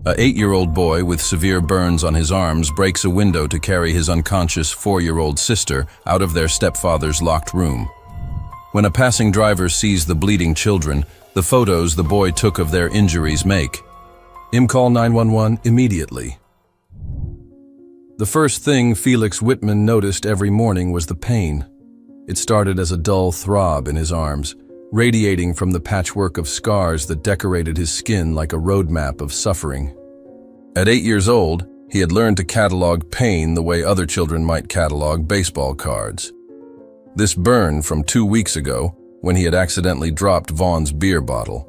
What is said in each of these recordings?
An 8-year-old boy with severe burns on his arms breaks a window to carry his unconscious 4-year-old sister out of their stepfather's locked room. When a passing driver sees the bleeding children, the photos the boy took of their injuries make him call 911 immediately. The first thing Felix Whitman noticed every morning was the pain. It started as a dull throb in his arms, radiating from the patchwork of scars that decorated his skin like a roadmap of suffering. At 8 years old, he had learned to catalog pain the way other children might catalog baseball cards. This burn from 2 weeks ago, when he had accidentally dropped Vaughn's beer bottle.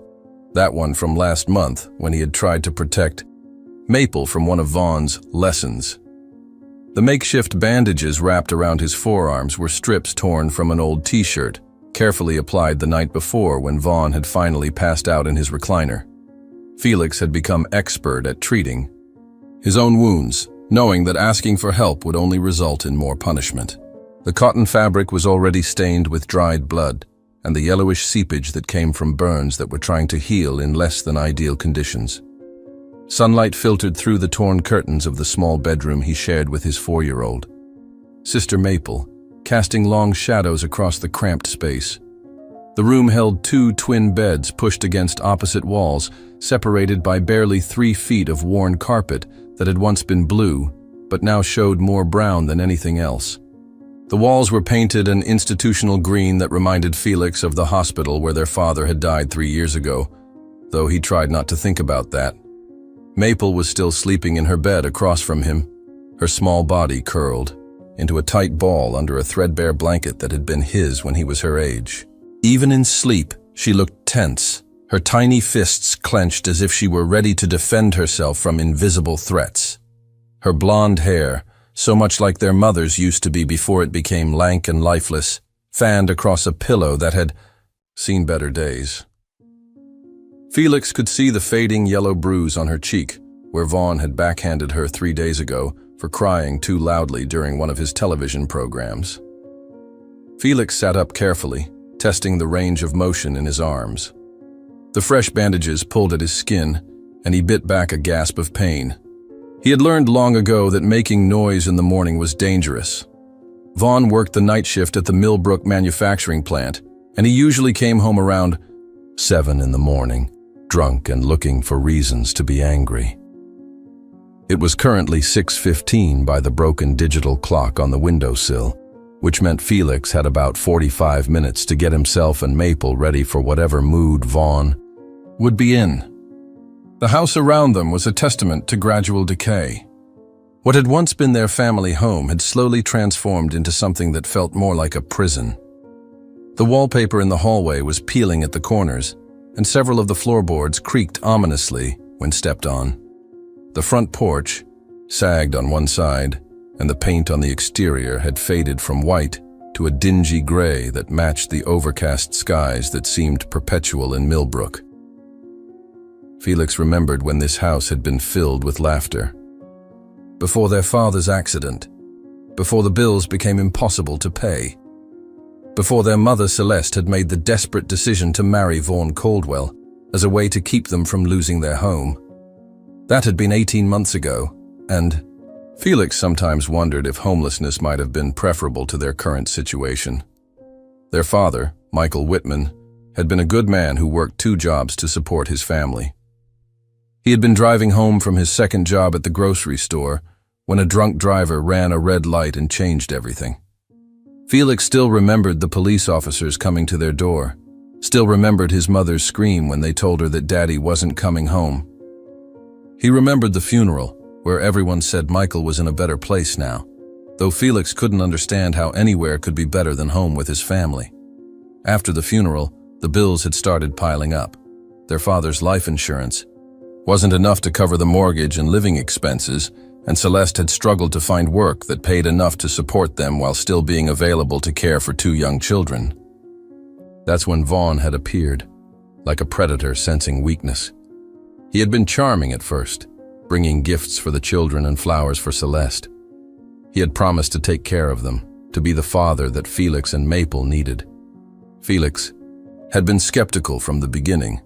That one from last month, when he had tried to protect Maple from one of Vaughn's lessons. The makeshift bandages wrapped around his forearms were strips torn from an old t-shirt, carefully applied the night before when Vaughn had finally passed out in his recliner. Felix had become expert at treating his own wounds, knowing that asking for help would only result in more punishment. The cotton fabric was already stained with dried blood and the yellowish seepage that came from burns that were trying to heal in less than ideal conditions. Sunlight filtered through the torn curtains of the small bedroom he shared with his 4-year-old sister Maple, casting long shadows across the cramped space. The room held 2 twin beds pushed against opposite walls, separated by barely 3 feet of worn carpet that had once been blue, but now showed more brown than anything else. The walls were painted an institutional green that reminded Felix of the hospital where their father had died 3 years ago, though he tried not to think about that. Maple was still sleeping in her bed across from him, her small body curled into a tight ball under a threadbare blanket that had been his when he was her age. Even in sleep, she looked tense, her tiny fists clenched as if she were ready to defend herself from invisible threats. Her blonde hair, so much like their mother's used to be before it became lank and lifeless, fanned across a pillow that had seen better days. Felix could see the fading yellow bruise on her cheek, where Vaughn had backhanded her 3 days ago for crying too loudly during one of his television programs. Felix sat up carefully, testing the range of motion in his arms. The fresh bandages pulled at his skin, and he bit back a gasp of pain. He had learned long ago that making noise in the morning was dangerous. Vaughn worked the night shift at the Millbrook manufacturing plant, and he usually came home around 7 in the morning, drunk and looking for reasons to be angry. It was currently 6:15 by the broken digital clock on the windowsill, which meant Felix had about 45 minutes to get himself and Maple ready for whatever mood Vaughn would be in. The house around them was a testament to gradual decay. What had once been their family home had slowly transformed into something that felt more like a prison. The wallpaper in the hallway was peeling at the corners, and several of the floorboards creaked ominously when stepped on. The front porch sagged on one side, and the paint on the exterior had faded from white to a dingy gray that matched the overcast skies that seemed perpetual in Millbrook. Felix remembered when this house had been filled with laughter. Before their father's accident, before the bills became impossible to pay, before their mother Celeste had made the desperate decision to marry Vaughn Caldwell as a way to keep them from losing their home. That had been 18 months ago, and Felix sometimes wondered if homelessness might have been preferable to their current situation. Their father, Michael Whitman, had been a good man who worked 2 jobs to support his family. He had been driving home from his second job at the grocery store when a drunk driver ran a red light and changed everything. Felix still remembered the police officers coming to their door, still remembered his mother's scream when they told her that Daddy wasn't coming home. He remembered the funeral, where everyone said Michael was in a better place now, though Felix couldn't understand how anywhere could be better than home with his family. After the funeral, the bills had started piling up. Their father's life insurance wasn't enough to cover the mortgage and living expenses, and Celeste had struggled to find work that paid enough to support them while still being available to care for 2 young children. That's when Vaughn had appeared, like a predator sensing weakness. He had been charming at first, bringing gifts for the children and flowers for Celeste. He had promised to take care of them, to be the father that Felix and Maple needed. Felix had been skeptical from the beginning.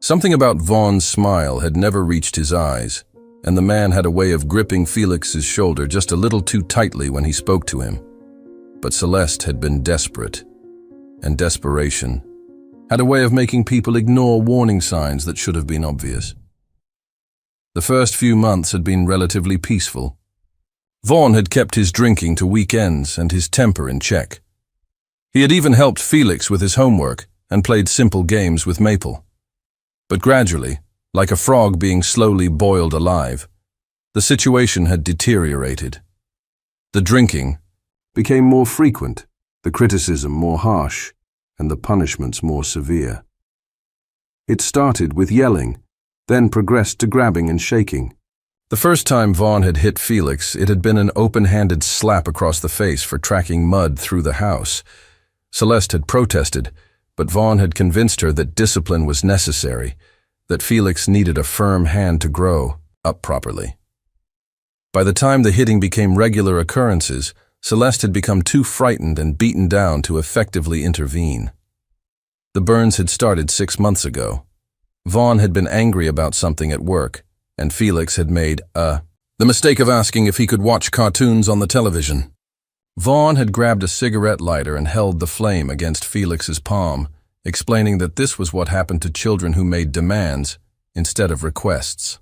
Something about Vaughn's smile had never reached his eyes, and the man had a way of gripping Felix's shoulder just a little too tightly when he spoke to him. But Celeste had been desperate, and desperation had a way of making people ignore warning signs that should have been obvious. The first few months had been relatively peaceful. Vaughn had kept his drinking to weekends and his temper in check. He had even helped Felix with his homework and played simple games with Maple. But gradually, like a frog being slowly boiled alive, the situation had deteriorated. The drinking became more frequent, the criticism more harsh, and the punishments more severe. It started with yelling, then progressed to grabbing and shaking. The first time Vaughn had hit Felix, it had been an open-handed slap across the face for tracking mud through the house. Celeste had protested, but Vaughn had convinced her that discipline was necessary, that Felix needed a firm hand to grow up properly. By the time the hitting became regular occurrences, Celeste had become too frightened and beaten down to effectively intervene. The burns had started 6 months ago. Vaughn had been angry about something at work, and Felix had made the mistake of asking if he could watch cartoons on the television. Vaughn had grabbed a cigarette lighter and held the flame against Felix's palm, explaining that this was what happened to children who made demands instead of requests.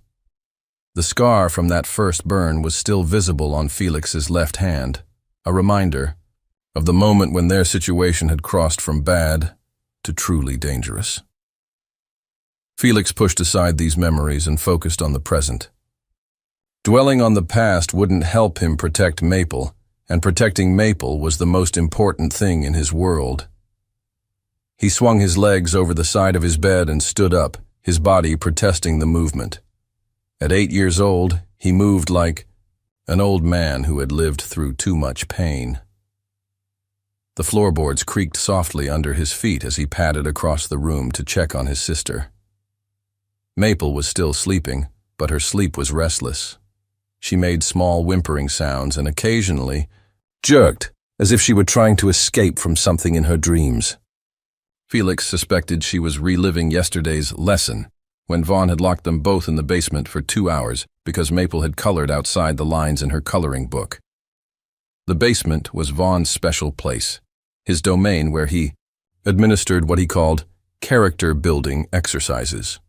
The scar from that first burn was still visible on Felix's left hand, a reminder of the moment when their situation had crossed from bad to truly dangerous. Felix pushed aside these memories and focused on the present. Dwelling on the past wouldn't help him protect Maple, and protecting Maple was the most important thing in his world. He swung his legs over the side of his bed and stood up, his body protesting the movement. At 8 years old, he moved like an old man who had lived through too much pain. The floorboards creaked softly under his feet as he padded across the room to check on his sister. Maple was still sleeping, but her sleep was restless. She made small whimpering sounds and occasionally jerked, as if she were trying to escape from something in her dreams. Felix suspected she was reliving yesterday's lesson, when Vaughn had locked them both in the basement for 2 hours because Maple had colored outside the lines in her coloring book. The basement was Vaughn's special place, his domain where he administered what he called character-building exercises.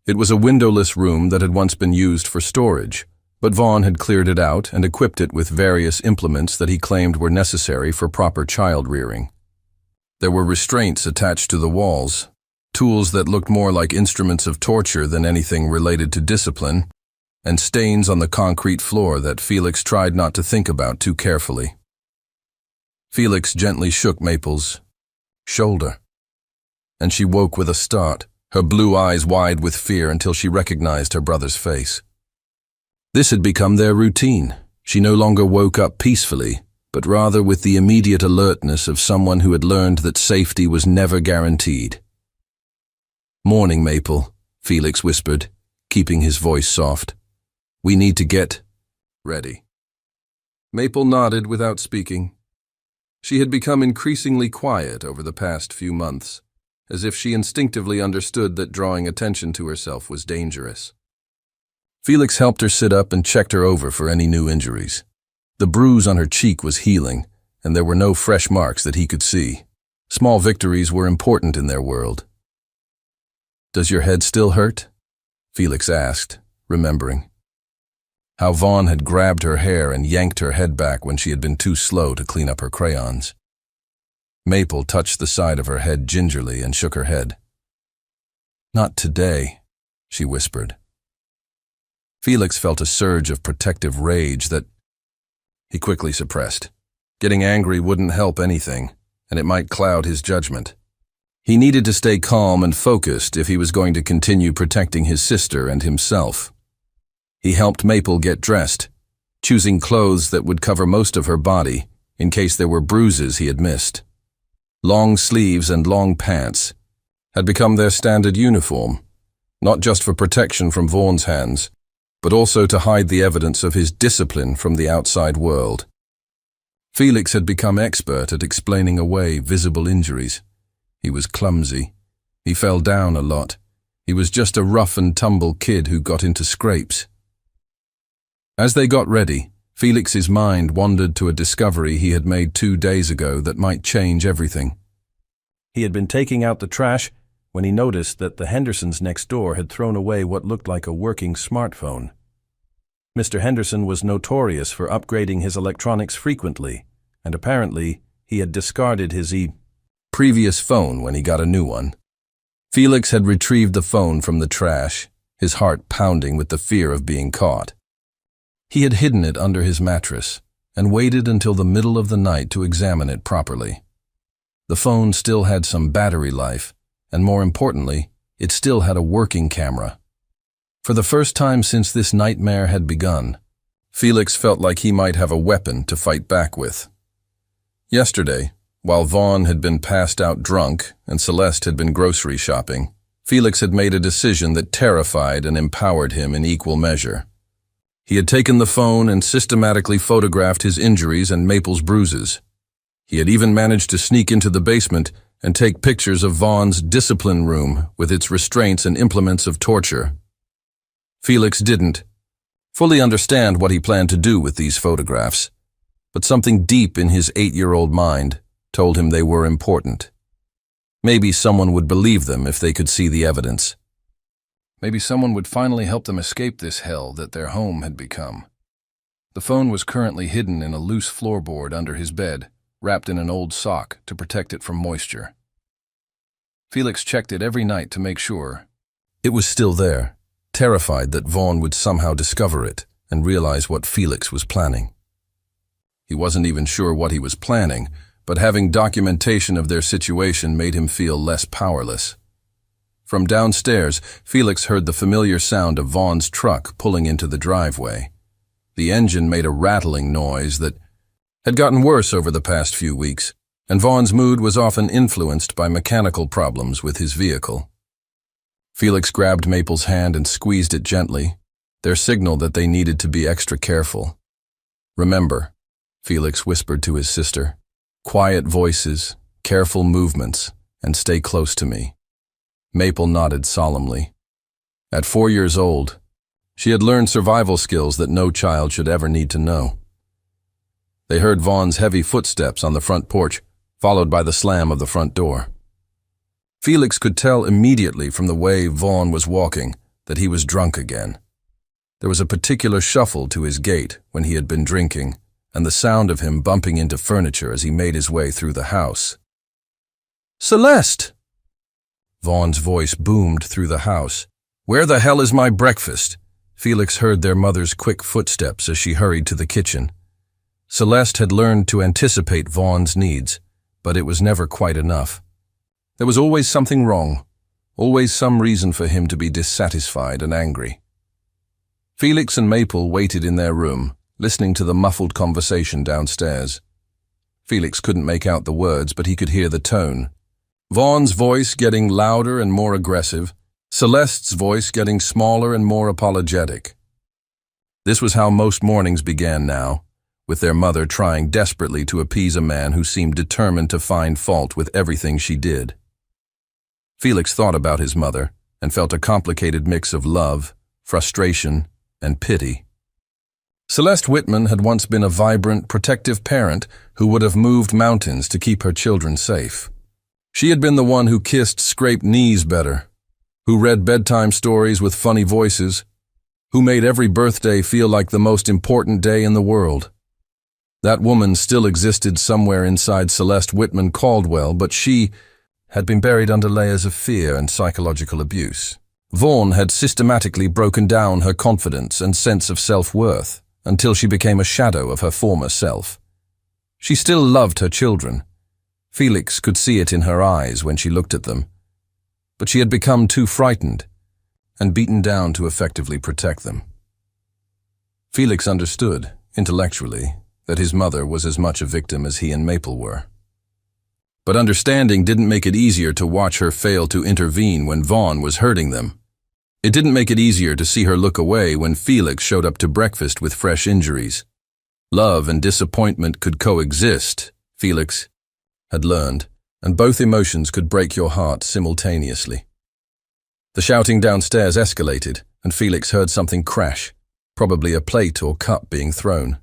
It was a windowless room that had once been used for storage, but Vaughn had cleared it out and equipped it with various implements that he claimed were necessary for proper child rearing. There were restraints attached to the walls, tools that looked more like instruments of torture than anything related to discipline, and stains on the concrete floor that Felix tried not to think about too carefully. Felix gently shook Maple's shoulder, and she woke with a start, her blue eyes wide with fear until she recognized her brother's face. This had become their routine. She no longer woke up peacefully, but rather with the immediate alertness of someone who had learned that safety was never guaranteed. "Morning, Maple," Felix whispered, keeping his voice soft. "We need to get ready." Maple nodded without speaking. She had become increasingly quiet over the past few months, as if she instinctively understood that drawing attention to herself was dangerous. Felix helped her sit up and checked her over for any new injuries. The bruise on her cheek was healing, and there were no fresh marks that he could see. Small victories were important in their world. "Does your head still hurt?" Felix asked, remembering how Vaughn had grabbed her hair and yanked her head back when she had been too slow to clean up her crayons. Maple touched the side of her head gingerly and shook her head. "Not today," she whispered. Felix felt a surge of protective rage that he quickly suppressed. Getting angry wouldn't help anything, and it might cloud his judgment. He needed to stay calm and focused if he was going to continue protecting his sister and himself. He helped Maple get dressed, choosing clothes that would cover most of her body in case there were bruises he had missed. Long sleeves and long pants had become their standard uniform, not just for protection from Vaughn's hands, but also to hide the evidence of his discipline from the outside world. Felix had become expert at explaining away visible injuries. He was clumsy. He fell down a lot. He He was just a rough-and-tumble kid who got into scrapes. As they got ready, Felix's mind wandered to a discovery he had made 2 days ago that might change everything. He had been taking out the trash when he noticed that the Hendersons next door had thrown away what looked like a working smartphone. Mr. Henderson was notorious for upgrading his electronics frequently, and apparently he had discarded his previous phone when he got a new one. Felix had retrieved the phone from the trash, his heart pounding with the fear of being caught. He had hidden it under his mattress and waited until the middle of the night to examine it properly. The phone still had some battery life, and more importantly, it still had a working camera. For the first time since this nightmare had begun, Felix felt like he might have a weapon to fight back with. Yesterday, while Vaughn had been passed out drunk and Celeste had been grocery shopping, Felix had made a decision that terrified and empowered him in equal measure. He had taken the phone and systematically photographed his injuries and Maple's bruises. He had even managed to sneak into the basement and take pictures of Vaughn's discipline room with its restraints and implements of torture. Felix didn't fully understand what he planned to do with these photographs, but something deep in his 8-year-old mind told him they were important. Maybe someone would believe them if they could see the evidence. Maybe someone would finally help them escape this hell that their home had become. The phone was currently hidden in a loose floorboard under his bed, wrapped in an old sock to protect it from moisture. Felix checked it every night to make sure it was still there, terrified that Vaughn would somehow discover it and realize what Felix was planning. He wasn't even sure what he was planning, but having documentation of their situation made him feel less powerless. From downstairs, Felix heard the familiar sound of Vaughn's truck pulling into the driveway. The engine made a rattling noise that had gotten worse over the past few weeks, and Vaughn's mood was often influenced by mechanical problems with his vehicle. Felix grabbed Maple's hand and squeezed it gently, their signal that they needed to be extra careful. "Remember," Felix whispered to his sister, "quiet voices, careful movements, and stay close to me." Maple nodded solemnly. At 4 years old, she had learned survival skills that no child should ever need to know. They heard Vaughn's heavy footsteps on the front porch, followed by the slam of the front door. Felix could tell immediately from the way Vaughn was walking that he was drunk again. There was a particular shuffle to his gait when he had been drinking, and the sound of him bumping into furniture as he made his way through the house. "Celeste!" Vaughn's voice boomed through the house. "Where the hell is my breakfast?" Felix heard their mother's quick footsteps as she hurried to the kitchen. Celeste had learned to anticipate Vaughn's needs, but it was never quite enough. There was always something wrong, always some reason for him to be dissatisfied and angry. Felix and Maple waited in their room, listening to the muffled conversation downstairs. Felix couldn't make out the words, but he could hear the tone. Vaughn's voice getting louder and more aggressive, Celeste's voice getting smaller and more apologetic. This was how most mornings began now, with their mother trying desperately to appease a man who seemed determined to find fault with everything she did. Felix thought about his mother and felt a complicated mix of love, frustration, and pity. Celeste Whitman had once been a vibrant, protective parent who would have moved mountains to keep her children safe. She had been the one who kissed scraped knees better, who read bedtime stories with funny voices, who made every birthday feel like the most important day in the world. That woman still existed somewhere inside Celeste Whitman Caldwell, but she had been buried under layers of fear and psychological abuse. Vaughn had systematically broken down her confidence and sense of self-worth until she became a shadow of her former self. She still loved her children. Felix could see it in her eyes when she looked at them, but she had become too frightened and beaten down to effectively protect them. Felix understood, intellectually, that his mother was as much a victim as he and Maple were. But understanding didn't make it easier to watch her fail to intervene when Vaughn was hurting them. It didn't make it easier to see her look away when Felix showed up to breakfast with fresh injuries. Love and disappointment could coexist, Felix had learned, and both emotions could break your heart simultaneously. The shouting downstairs escalated, and Felix heard something crash, probably a plate or cup being thrown.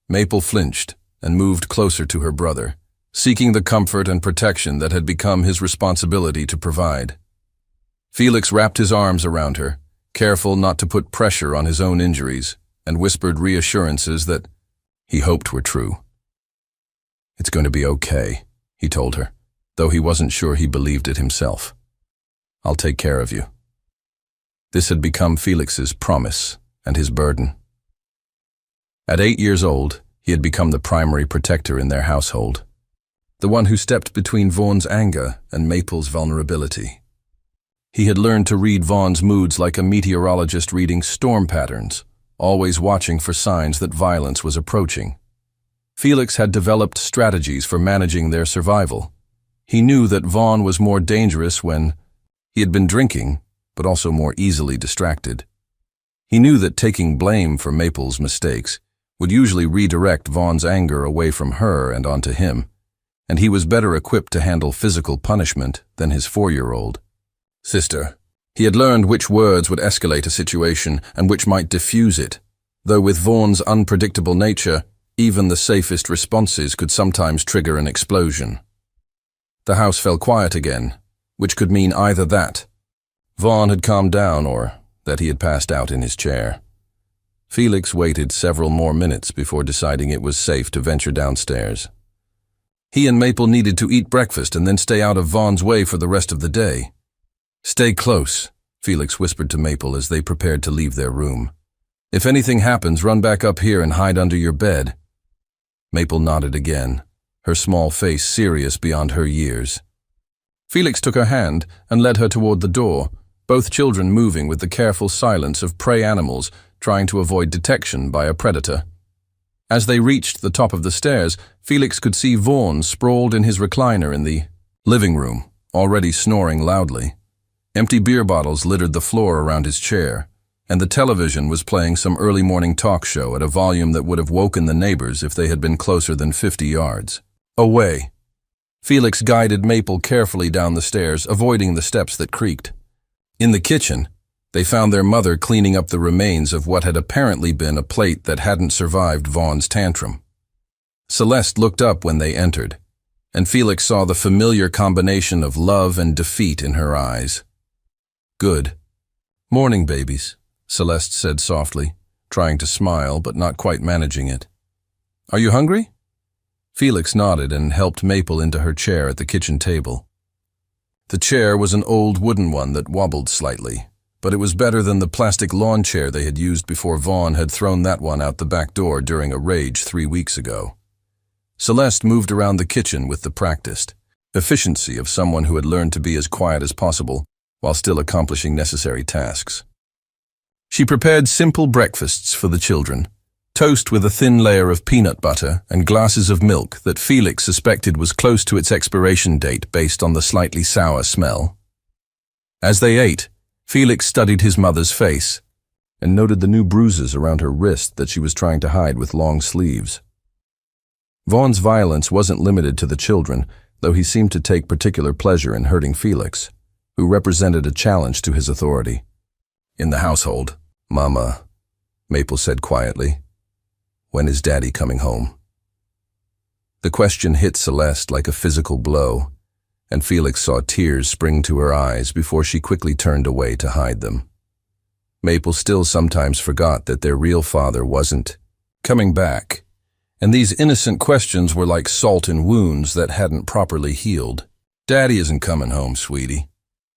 Maple flinched and moved closer to her brother, seeking the comfort and protection that had become his responsibility to provide. Felix wrapped his arms around her, careful not to put pressure on his own injuries, and whispered reassurances that he hoped were true. "It's going to be okay," he told her, though he wasn't sure he believed it himself. "I'll take care of you." This had become Felix's promise and his burden. At 8 years old, he had become the primary protector in their household, the one who stepped between Vaughn's anger and Maple's vulnerability. He had learned to read Vaughn's moods like a meteorologist reading storm patterns, always watching for signs that violence was approaching. Felix had developed strategies for managing their survival. He knew that Vaughn was more dangerous when he had been drinking, but also more easily distracted. He knew that taking blame for Maple's mistakes would usually redirect Vaughn's anger away from her and onto him, and he was better equipped to handle physical punishment than his 4-year-old sister. He had learned which words would escalate a situation and which might diffuse it, though with Vaughn's unpredictable nature, even the safest responses could sometimes trigger an explosion. The house fell quiet again, which could mean either that Vaughn had calmed down or that he had passed out in his chair. Felix waited several more minutes before deciding it was safe to venture downstairs. He and Maple needed to eat breakfast and then stay out of Vaughn's way for the rest of the day. "Stay close," Felix whispered to Maple as they prepared to leave their room. "If anything happens, run back up here and hide under your bed." Maple nodded again, her small face serious beyond her years. Felix took her hand and led her toward the door, both children moving with the careful silence of prey animals trying to avoid detection by a predator. As they reached the top of the stairs, Felix could see Vaughn sprawled in his recliner in the living room, already snoring loudly. Empty beer bottles littered the floor around his chair, and the television was playing some early morning talk show at a volume that would have woken the neighbors if they had been closer than 50 yards away. Felix guided Maple carefully down the stairs, avoiding the steps that creaked. In the kitchen, they found their mother cleaning up the remains of what had apparently been a plate that hadn't survived Vaughn's tantrum. Celeste looked up when they entered, and Felix saw the familiar combination of love and defeat in her eyes. "Good morning, babies," Celeste said softly, trying to smile but not quite managing it. "Are you hungry?" Felix nodded and helped Maple into her chair at the kitchen table. The chair was an old wooden one that wobbled slightly, but it was better than the plastic lawn chair they had used before Vaughn had thrown that one out the back door during a rage 3 weeks ago. Celeste moved around the kitchen with the practiced efficiency of someone who had learned to be as quiet as possible while still accomplishing necessary tasks. She prepared simple breakfasts for the children, toast with a thin layer of peanut butter and glasses of milk that Felix suspected was close to its expiration date based on the slightly sour smell. As they ate, Felix studied his mother's face and noted the new bruises around her wrist that she was trying to hide with long sleeves. Vaughn's violence wasn't limited to the children, though he seemed to take particular pleasure in hurting Felix, who represented a challenge to his authority. "In the household, Mama," Maple said quietly, "when is Daddy coming home?" The question hit Celeste like a physical blow, and Felix saw tears spring to her eyes before she quickly turned away to hide them. Maple still sometimes forgot that their real father wasn't coming back, and these innocent questions were like salt in wounds that hadn't properly healed. "Daddy isn't coming home, sweetie,"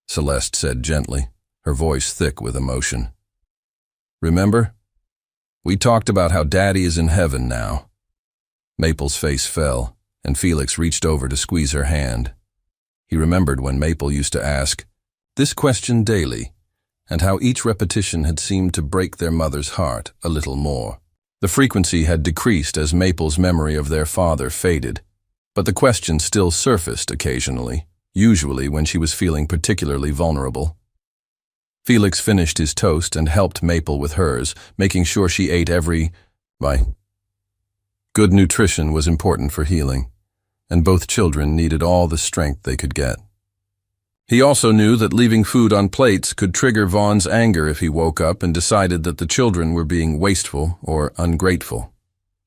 Celeste said gently, her voice thick with emotion. "Remember? We talked about how Daddy is in heaven now." Maple's face fell, and Felix reached over to squeeze her hand. He remembered when Maple used to ask this question daily, and how each repetition had seemed to break their mother's heart a little more. The frequency had decreased as Maple's memory of their father faded, but the question still surfaced occasionally, usually when she was feeling particularly vulnerable. Felix finished his toast and helped Maple with hers, making sure she ate every bite. Good nutrition was important for healing, and both children needed all the strength they could get. He also knew that leaving food on plates could trigger Vaughn's anger if he woke up and decided that the children were being wasteful or ungrateful.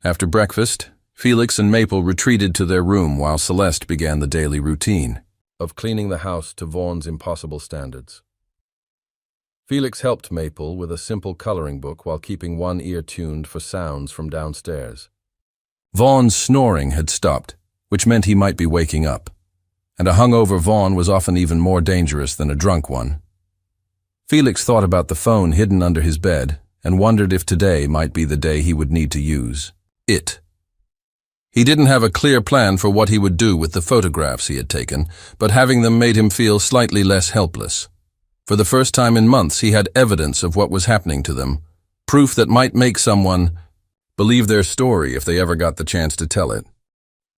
After breakfast, Felix and Maple retreated to their room while Celeste began the daily routine of cleaning the house to Vaughn's impossible standards. Felix helped Maple with a simple coloring book while keeping one ear tuned for sounds from downstairs. Vaughn's snoring had stopped, which meant he might be waking up, and a hungover Vaughn was often even more dangerous than a drunk one. Felix thought about the phone hidden under his bed and wondered if today might be the day he would need to use it. He didn't have a clear plan for what he would do with the photographs he had taken, but having them made him feel slightly less helpless. For the first time in months, he had evidence of what was happening to them, proof that might make someone believe their story if they ever got the chance to tell it.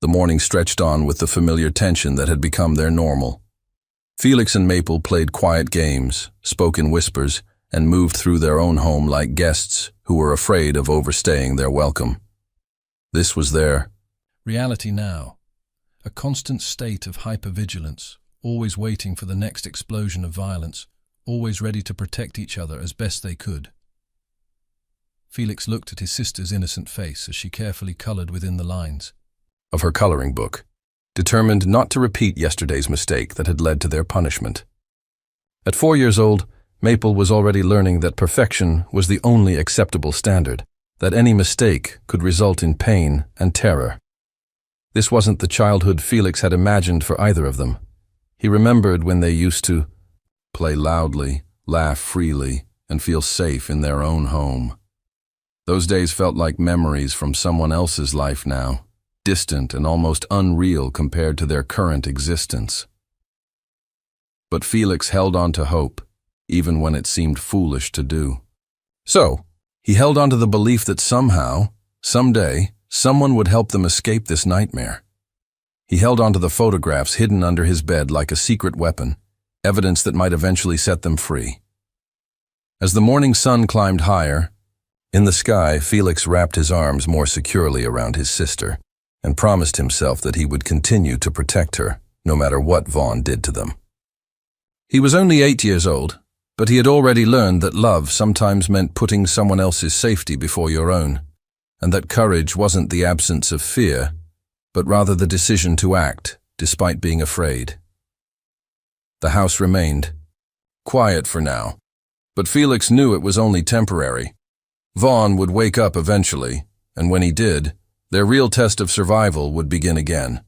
The morning stretched on with the familiar tension that had become their normal. Felix and Maple played quiet games, spoke in whispers, and moved through their own home like guests who were afraid of overstaying their welcome. This was their reality now, a constant state of hypervigilance, always waiting for the next explosion of violence, always ready to protect each other as best they could. Felix looked at his sister's innocent face as she carefully colored within the lines of her coloring book, determined not to repeat yesterday's mistake that had led to their punishment. At 4 years old, Maple was already learning that perfection was the only acceptable standard, that any mistake could result in pain and terror. This wasn't the childhood Felix had imagined for either of them. He remembered when they used to play loudly, laugh freely, and feel safe in their own home. Those days felt like memories from someone else's life now, distant and almost unreal compared to their current existence. But Felix held on to hope, even when it seemed foolish to do. So, he held on to the belief that somehow, someday, someone would help them escape this nightmare. He held on to the photographs hidden under his bed like a secret weapon, evidence that might eventually set them free. As the morning sun climbed higher, in the sky, Felix wrapped his arms more securely around his sister and promised himself that he would continue to protect her, no matter what Vaughn did to them. He was only 8 years old, but he had already learned that love sometimes meant putting someone else's safety before your own, and that courage wasn't the absence of fear, but rather the decision to act, despite being afraid. The house remained quiet for now, but Felix knew it was only temporary. Vaughn would wake up eventually, and when he did, their real test of survival would begin again.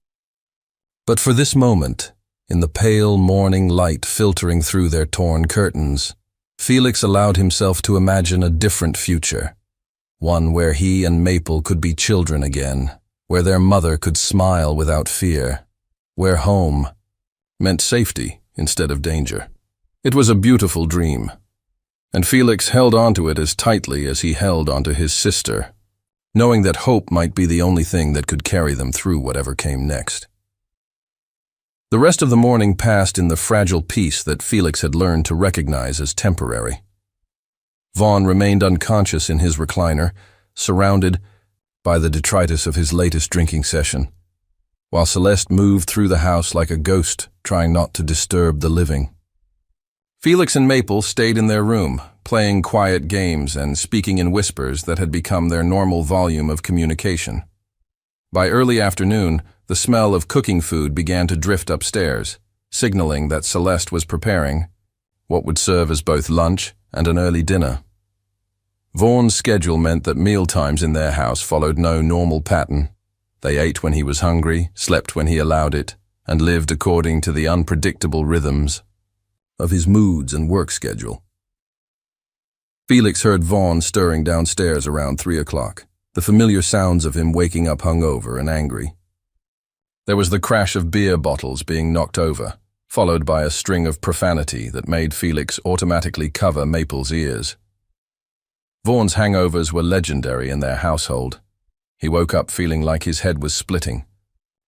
But for this moment, in the pale morning light filtering through their torn curtains, Felix allowed himself to imagine a different future, one where he and Maple could be children again, where their mother could smile without fear, where home meant safety instead of danger. It was a beautiful dream, and Felix held onto it as tightly as he held onto his sister, knowing that hope might be the only thing that could carry them through whatever came next. The rest of the morning passed in the fragile peace that Felix had learned to recognize as temporary. Vaughn remained unconscious in his recliner, surrounded by the detritus of his latest drinking session, while Celeste moved through the house like a ghost, trying not to disturb the living. Felix and Maple stayed in their room, playing quiet games and speaking in whispers that had become their normal volume of communication. By early afternoon, the smell of cooking food began to drift upstairs, signaling that Celeste was preparing what would serve as both lunch and an early dinner. Vaughn's schedule meant that mealtimes in their house followed no normal pattern. They ate when he was hungry, slept when he allowed it, and lived according to the unpredictable rhythms of his moods and work schedule. Felix heard Vaughn stirring downstairs around 3 o'clock, the familiar sounds of him waking up hungover and angry. There was the crash of beer bottles being knocked over, followed by a string of profanity that made Felix automatically cover Maple's ears. Vaughn's hangovers were legendary in their household. He woke up feeling like his head was splitting.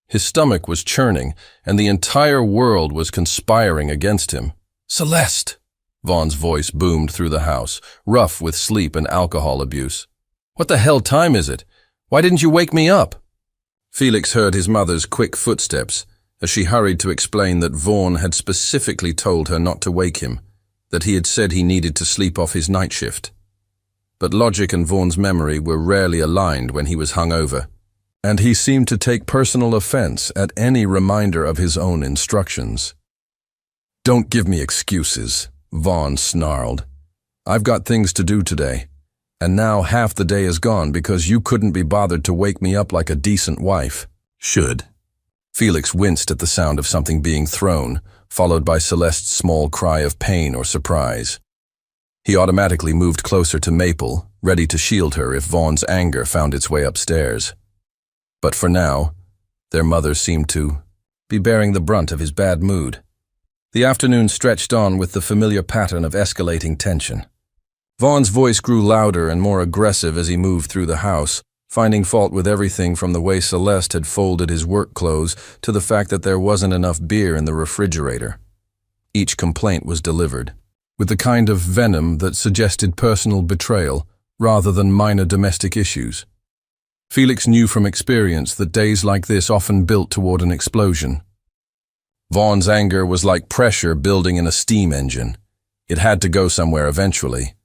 His stomach was churning, and the entire world was conspiring against him. "Celeste!" Vaughn's voice boomed through the house, rough with sleep and alcohol abuse. "What the hell time is it? Why didn't you wake me up?" Felix heard his mother's quick footsteps, as she hurried to explain that Vaughn had specifically told her not to wake him, that he had said he needed to sleep off his night shift. But logic and Vaughn's memory were rarely aligned when he was hungover, and he seemed to take personal offense at any reminder of his own instructions. "Don't give me excuses," Vaughn snarled. "I've got things to do today, and now half the day is gone because you couldn't be bothered to wake me up like a decent wife." "Should." Felix winced at the sound of something being thrown, followed by Celeste's small cry of pain or surprise. He automatically moved closer to Maple, ready to shield her if Vaughn's anger found its way upstairs. But for now, their mother seemed to be bearing the brunt of his bad mood. The afternoon stretched on with the familiar pattern of escalating tension. Vaughn's voice grew louder and more aggressive as he moved through the house, finding fault with everything from the way Celeste had folded his work clothes to the fact that there wasn't enough beer in the refrigerator. Each complaint was delivered, with the kind of venom that suggested personal betrayal rather than minor domestic issues. Felix knew from experience that days like this often built toward an explosion. Vaughn's anger was like pressure building in a steam engine. It had to go somewhere eventually,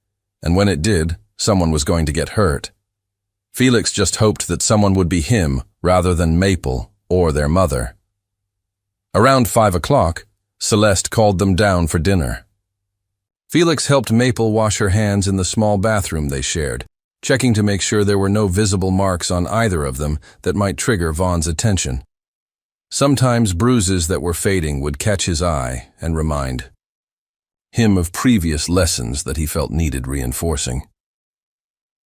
and when it did, someone was going to get hurt. Felix just hoped that someone would be him rather than Maple or their mother. Around 5 o'clock, Celeste called them down for dinner. Felix helped Maple wash her hands in the small bathroom they shared, checking to make sure there were no visible marks on either of them that might trigger Vaughn's attention. Sometimes bruises that were fading would catch his eye and remind him of previous lessons that he felt needed reinforcing.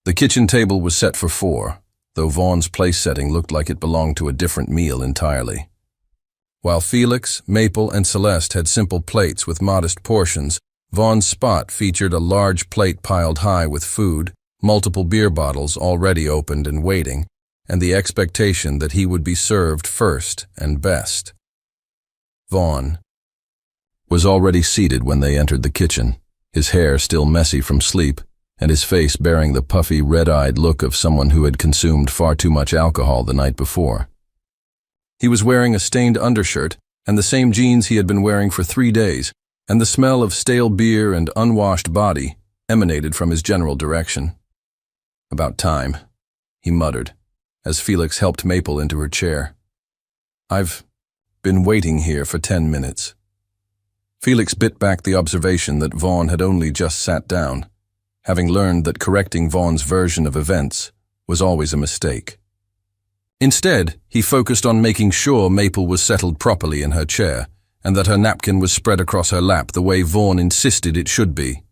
The kitchen table was set for 4, though Vaughn's place setting looked like it belonged to a different meal entirely. While Felix, Maple, and Celeste had simple plates with modest portions, Vaughn's spot featured a large plate piled high with food, multiple beer bottles already opened and waiting, and the expectation that he would be served first and best. Vaughn was already seated when they entered the kitchen, his hair still messy from sleep, and his face bearing the puffy, red-eyed look of someone who had consumed far too much alcohol the night before. He was wearing a stained undershirt and the same jeans he had been wearing for 3 days, and the smell of stale beer and unwashed body emanated from his general direction. "About time," he muttered, as Felix helped Maple into her chair. "I've been waiting here for 10 minutes. Felix bit back the observation that Vaughn had only just sat down, having learned that correcting Vaughn's version of events was always a mistake. Instead, he focused on making sure Maple was settled properly in her chair, and that her napkin was spread across her lap the way Vaughn insisted it should be.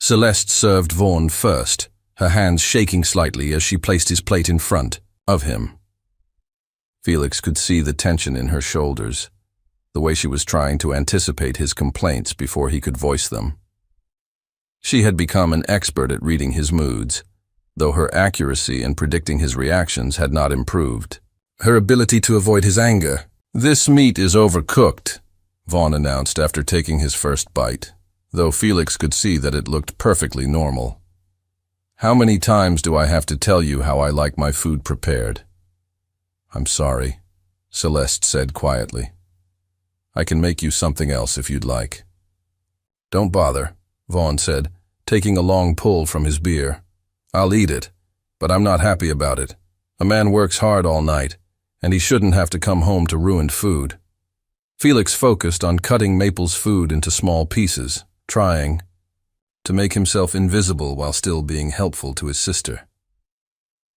Celeste served Vaughn first, her hands shaking slightly as she placed his plate in front of him. Felix could see the tension in her shoulders, the way she was trying to anticipate his complaints before he could voice them. She had become an expert at reading his moods, though her accuracy in predicting his reactions had not improved. Her ability to avoid his anger. "This meat is overcooked," Vaughn announced after taking his first bite, though Felix could see that it looked perfectly normal. "How many times do I have to tell you how I like my food prepared?" "I'm sorry," Celeste said quietly. "I can make you something else if you'd like." "Don't bother," Vaughn said, taking a long pull from his beer. "I'll eat it, but I'm not happy about it. A man works hard all night, and he shouldn't have to come home to ruined food." Felix focused on cutting Maple's food into small pieces, trying to make himself invisible while still being helpful to his sister.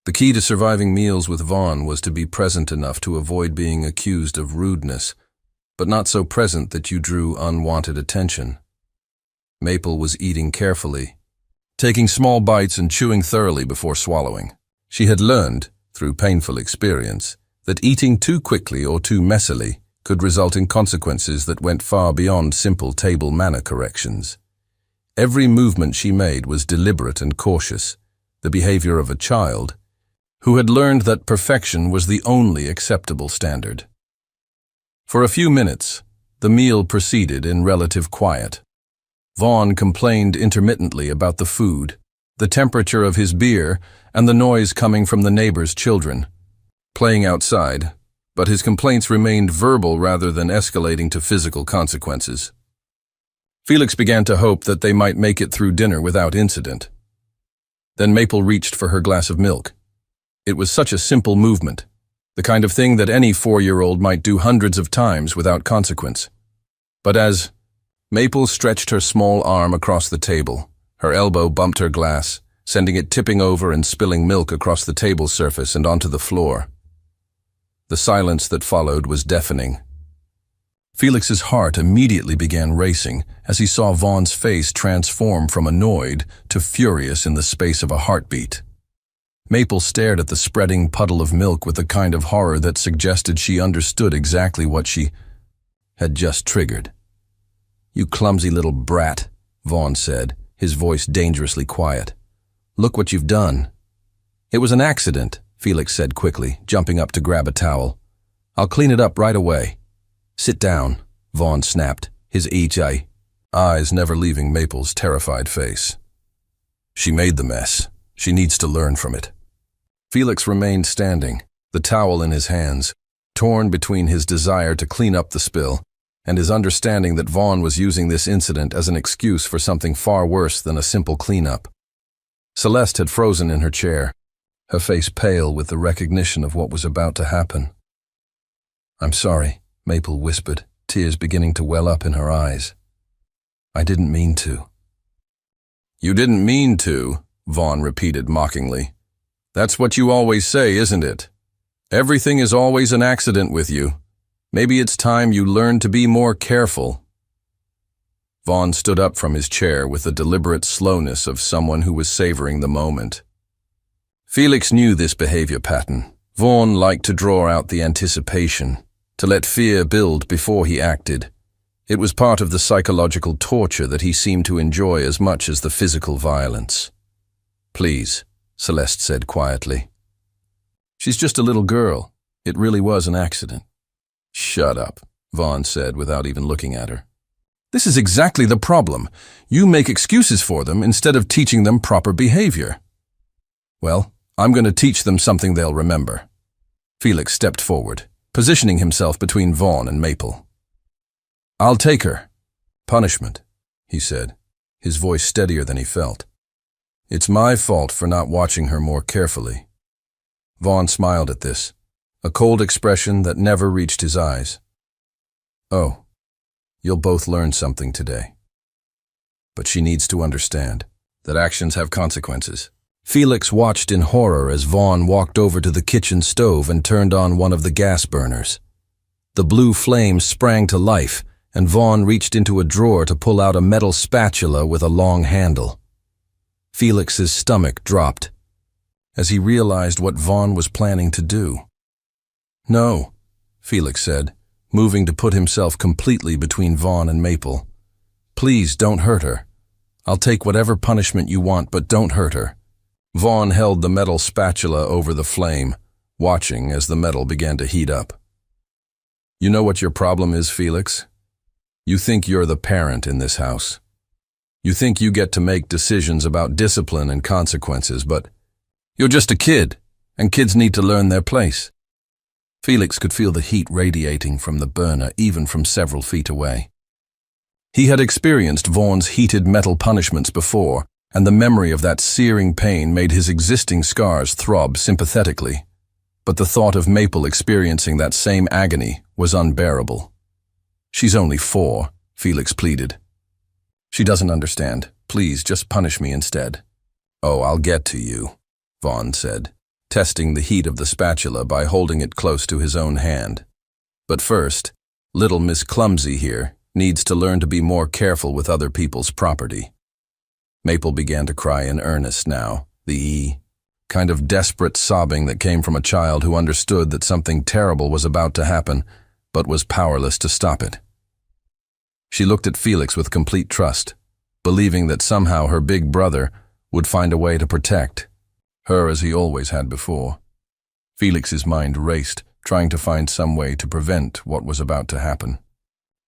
The key to surviving meals with Vaughn was to be present enough to avoid being accused of rudeness, but not so present that you drew unwanted attention. Maple was eating carefully, taking small bites and chewing thoroughly before swallowing. She had learned, through painful experience, that eating too quickly or too messily could result in consequences that went far beyond simple table manner corrections. Every movement she made was deliberate and cautious, the behavior of a child who had learned that perfection was the only acceptable standard. For a few minutes, the meal proceeded in relative quiet. Vaughn complained intermittently about the food, the temperature of his beer, and the noise coming from the neighbors' children, playing outside, but his complaints remained verbal rather than escalating to physical consequences. Felix began to hope that they might make it through dinner without incident. Then Maple reached for her glass of milk. It was such a simple movement, the kind of thing that any 4-year-old might do hundreds of times without consequence. But as Maple stretched her small arm across the table, her elbow bumped her glass, sending it tipping over and spilling milk across the table surface and onto the floor. The silence that followed was deafening. Felix's heart immediately began racing as he saw Vaughn's face transform from annoyed to furious in the space of a heartbeat. Maple stared at the spreading puddle of milk with a kind of horror that suggested she understood exactly what she had just triggered. "You clumsy little brat," Vaughn said, his voice dangerously quiet. "Look what you've done." "It was an accident," Felix said quickly, jumping up to grab a towel. "I'll clean it up right away." "Sit down," Vaughn snapped, his eyes never leaving Maple's terrified face. "She made the mess. She needs to learn from it." Felix remained standing, the towel in his hands, torn between his desire to clean up the spill and his understanding that Vaughn was using this incident as an excuse for something far worse than a simple cleanup. Celeste had frozen in her chair, her face pale with the recognition of what was about to happen. "I'm sorry," Maple whispered, tears beginning to well up in her eyes. "I didn't mean to." "You didn't mean to," Vaughn repeated mockingly. "That's what you always say, isn't it? Everything is always an accident with you. Maybe it's time you learn to be more careful." Vaughn stood up from his chair with the deliberate slowness of someone who was savoring the moment. Felix knew this behavior pattern. Vaughn liked to draw out the anticipation, to let fear build before he acted. It was part of the psychological torture that he seemed to enjoy as much as the physical violence. "Please," Celeste said quietly. "She's just a little girl. It really was an accident." "Shut up," Vaughn said without even looking at her. "This is exactly the problem. You make excuses for them instead of teaching them proper behavior." "Well, I'm going to teach them something they'll remember." Felix stepped forward, positioning himself between Vaughn and Maple. "I'll take her." "Punishment," he said, his voice steadier than he felt. "It's my fault for not watching her more carefully." Vaughn smiled at this, a cold expression that never reached his eyes. "Oh, you'll both learn something today. But she needs to understand that actions have consequences." Felix watched in horror as Vaughn walked over to the kitchen stove and turned on one of the gas burners. The blue flame sprang to life, and Vaughn reached into a drawer to pull out a metal spatula with a long handle. Felix's stomach dropped as he realized what Vaughn was planning to do. "No," Felix said, moving to put himself completely between Vaughn and Maple. "Please don't hurt her. I'll take whatever punishment you want, but don't hurt her." Vaughn held the metal spatula over the flame, watching as the metal began to heat up. "You know what your problem is, Felix? You think you're the parent in this house. You think you get to make decisions about discipline and consequences, but you're just a kid, and kids need to learn their place." Felix could feel the heat radiating from the burner even from several feet away. He had experienced Vaughn's heated metal punishments before, and the memory of that searing pain made his existing scars throb sympathetically. But the thought of Maple experiencing that same agony was unbearable. "She's only 4, Felix pleaded. "She doesn't understand. Please, just punish me instead." "Oh, I'll get to you," Vaughn said, testing the heat of the spatula by holding it close to his own hand. "But first, little Miss Clumsy here needs to learn to be more careful with other people's property." Maple began to cry in earnest now, the kind of desperate sobbing that came from a child who understood that something terrible was about to happen, but was powerless to stop it. She looked at Felix with complete trust, believing that somehow her big brother would find a way to protect her as he always had before. Felix's mind raced, trying to find some way to prevent what was about to happen.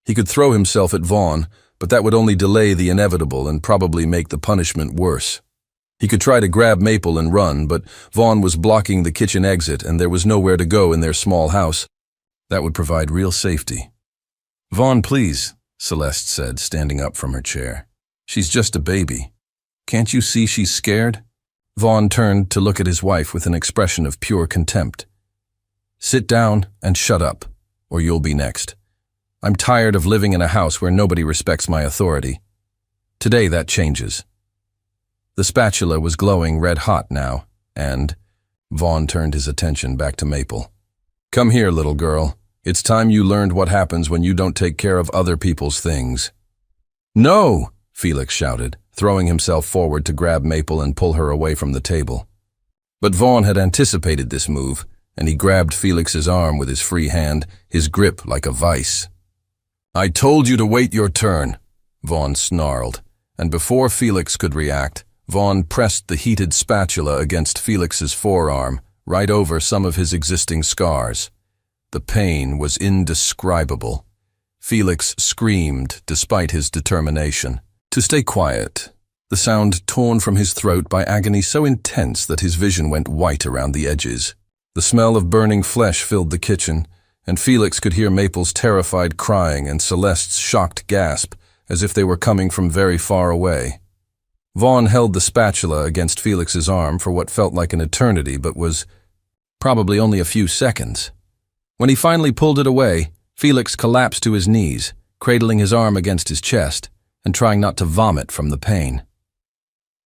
He could throw himself at Vaughn, but that would only delay the inevitable and probably make the punishment worse. He could try to grab Maple and run, but Vaughn was blocking the kitchen exit and there was nowhere to go in their small house, That would provide real safety. "Vaughn, please," Celeste said, standing up from her chair. "She's just a baby. Can't you see she's scared?" Vaughn turned to look at his wife with an expression of pure contempt. "Sit down and shut up, or you'll be next. I'm tired of living in a house where nobody respects my authority. Today that changes." The spatula was glowing red-hot now, and Vaughn turned his attention back to Maple. "Come here, little girl. It's time you learned what happens when you don't take care of other people's things." "No!" Felix shouted, throwing himself forward to grab Maple and pull her away from the table. But Vaughn had anticipated this move, and he grabbed Felix's arm with his free hand, his grip like a vice. "I told you to wait your turn," Vaughn snarled, and before Felix could react, Vaughn pressed the heated spatula against Felix's forearm, right over some of his existing scars. The pain was indescribable. Felix screamed despite his determination to stay quiet, the sound torn from his throat by agony so intense that his vision went white around the edges. The smell of burning flesh filled the kitchen, and Felix could hear Maple's terrified crying and Celeste's shocked gasp, as if they were coming from very far away. Vaughn held the spatula against Felix's arm for what felt like an eternity, but was probably only a few seconds. When he finally pulled it away, Felix collapsed to his knees, cradling his arm against his chest and trying not to vomit from the pain.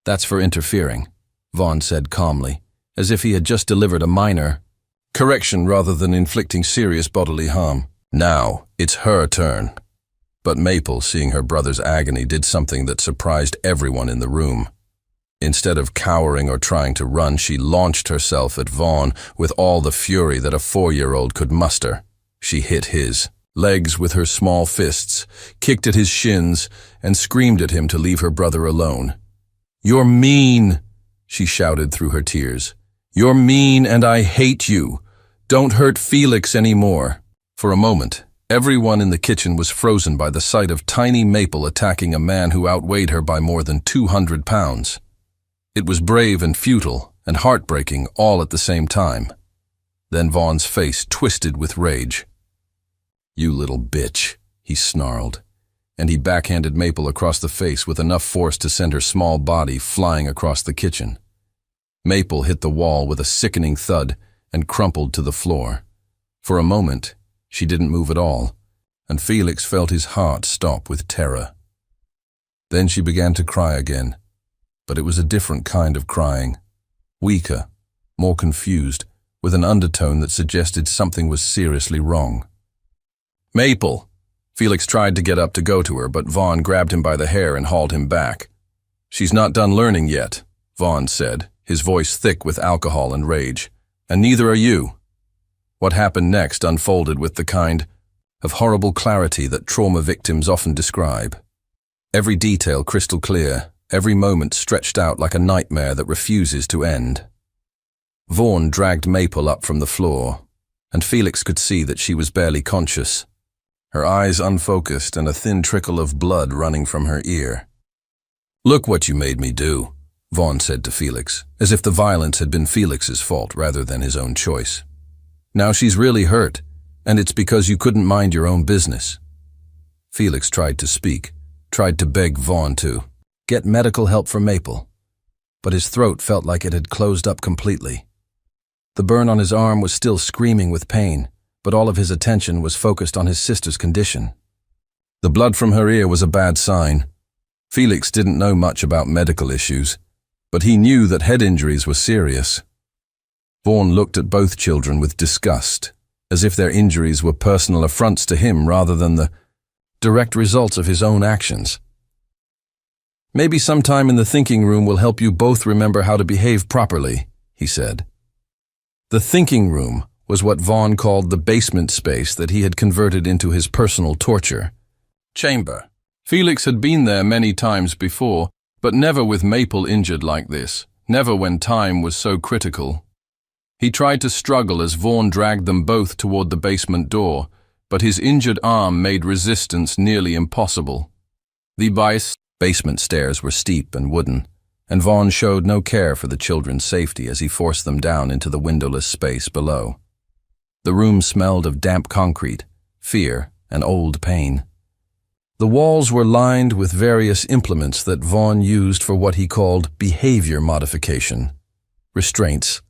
"That's for interfering," Vaughn said calmly, as if he had just delivered a minor correction rather than inflicting serious bodily harm. "Now, it's her turn." But Maple, seeing her brother's agony, did something that surprised everyone in the room. Instead of cowering or trying to run, she launched herself at Vaughn with all the fury that a 4-year-old could muster. She hit his legs with her small fists, kicked at his shins, and screamed at him to leave her brother alone. "You're mean," she shouted through her tears. "You're mean and I hate you. Don't hurt Felix anymore." For a moment, everyone in the kitchen was frozen by the sight of tiny Maple attacking a man who outweighed her by more than 200 pounds. It was brave and futile and heartbreaking all at the same time. Then Vaughn's face twisted with rage. "You little bitch," he snarled, and he backhanded Maple across the face with enough force to send her small body flying across the kitchen. Maple hit the wall with a sickening thud and crumpled to the floor. For a moment, she didn't move at all, and Felix felt his heart stop with terror. Then she began to cry again, but it was a different kind of crying, weaker, more confused, with an undertone that suggested something was seriously wrong. "Maple!" Felix tried to get up to go to her, but Vaughn grabbed him by the hair and hauled him back. "She's not done learning yet," Vaughn said, his voice thick with alcohol and rage. "And neither are you." What happened next unfolded with the kind of horrible clarity that trauma victims often describe. Every detail crystal clear, every moment stretched out like a nightmare that refuses to end. Vaughn dragged Maple up from the floor, and Felix could see that she was barely conscious, her eyes unfocused and a thin trickle of blood running from her ear. "Look what you made me do," Vaughn said to Felix, as if the violence had been Felix's fault rather than his own choice. "Now she's really hurt, and it's because you couldn't mind your own business." Felix tried to speak, tried to beg Vaughn to get medical help for Maple, but his throat felt like it had closed up completely. The burn on his arm was still screaming with pain, but all of his attention was focused on his sister's condition. The blood from her ear was a bad sign. Felix didn't know much about medical issues, but he knew that head injuries were serious. Vaughn looked at both children with disgust, as if their injuries were personal affronts to him rather than the direct results of his own actions. "Maybe sometime in the thinking room will help you both remember how to behave properly," he said. The thinking room was what Vaughn called the basement space that he had converted into his personal torture chamber. Felix had been there many times before, but never with Maple injured like this, never when time was so critical. He tried to struggle as Vaughn dragged them both toward the basement door, but his injured arm made resistance nearly impossible. The basement stairs were steep and wooden, and Vaughn showed no care for the children's safety as he forced them down into the windowless space below. The room smelled of damp concrete, fear, and old pain. The walls were lined with various implements that Vaughn used for what he called behavior modification, restraints,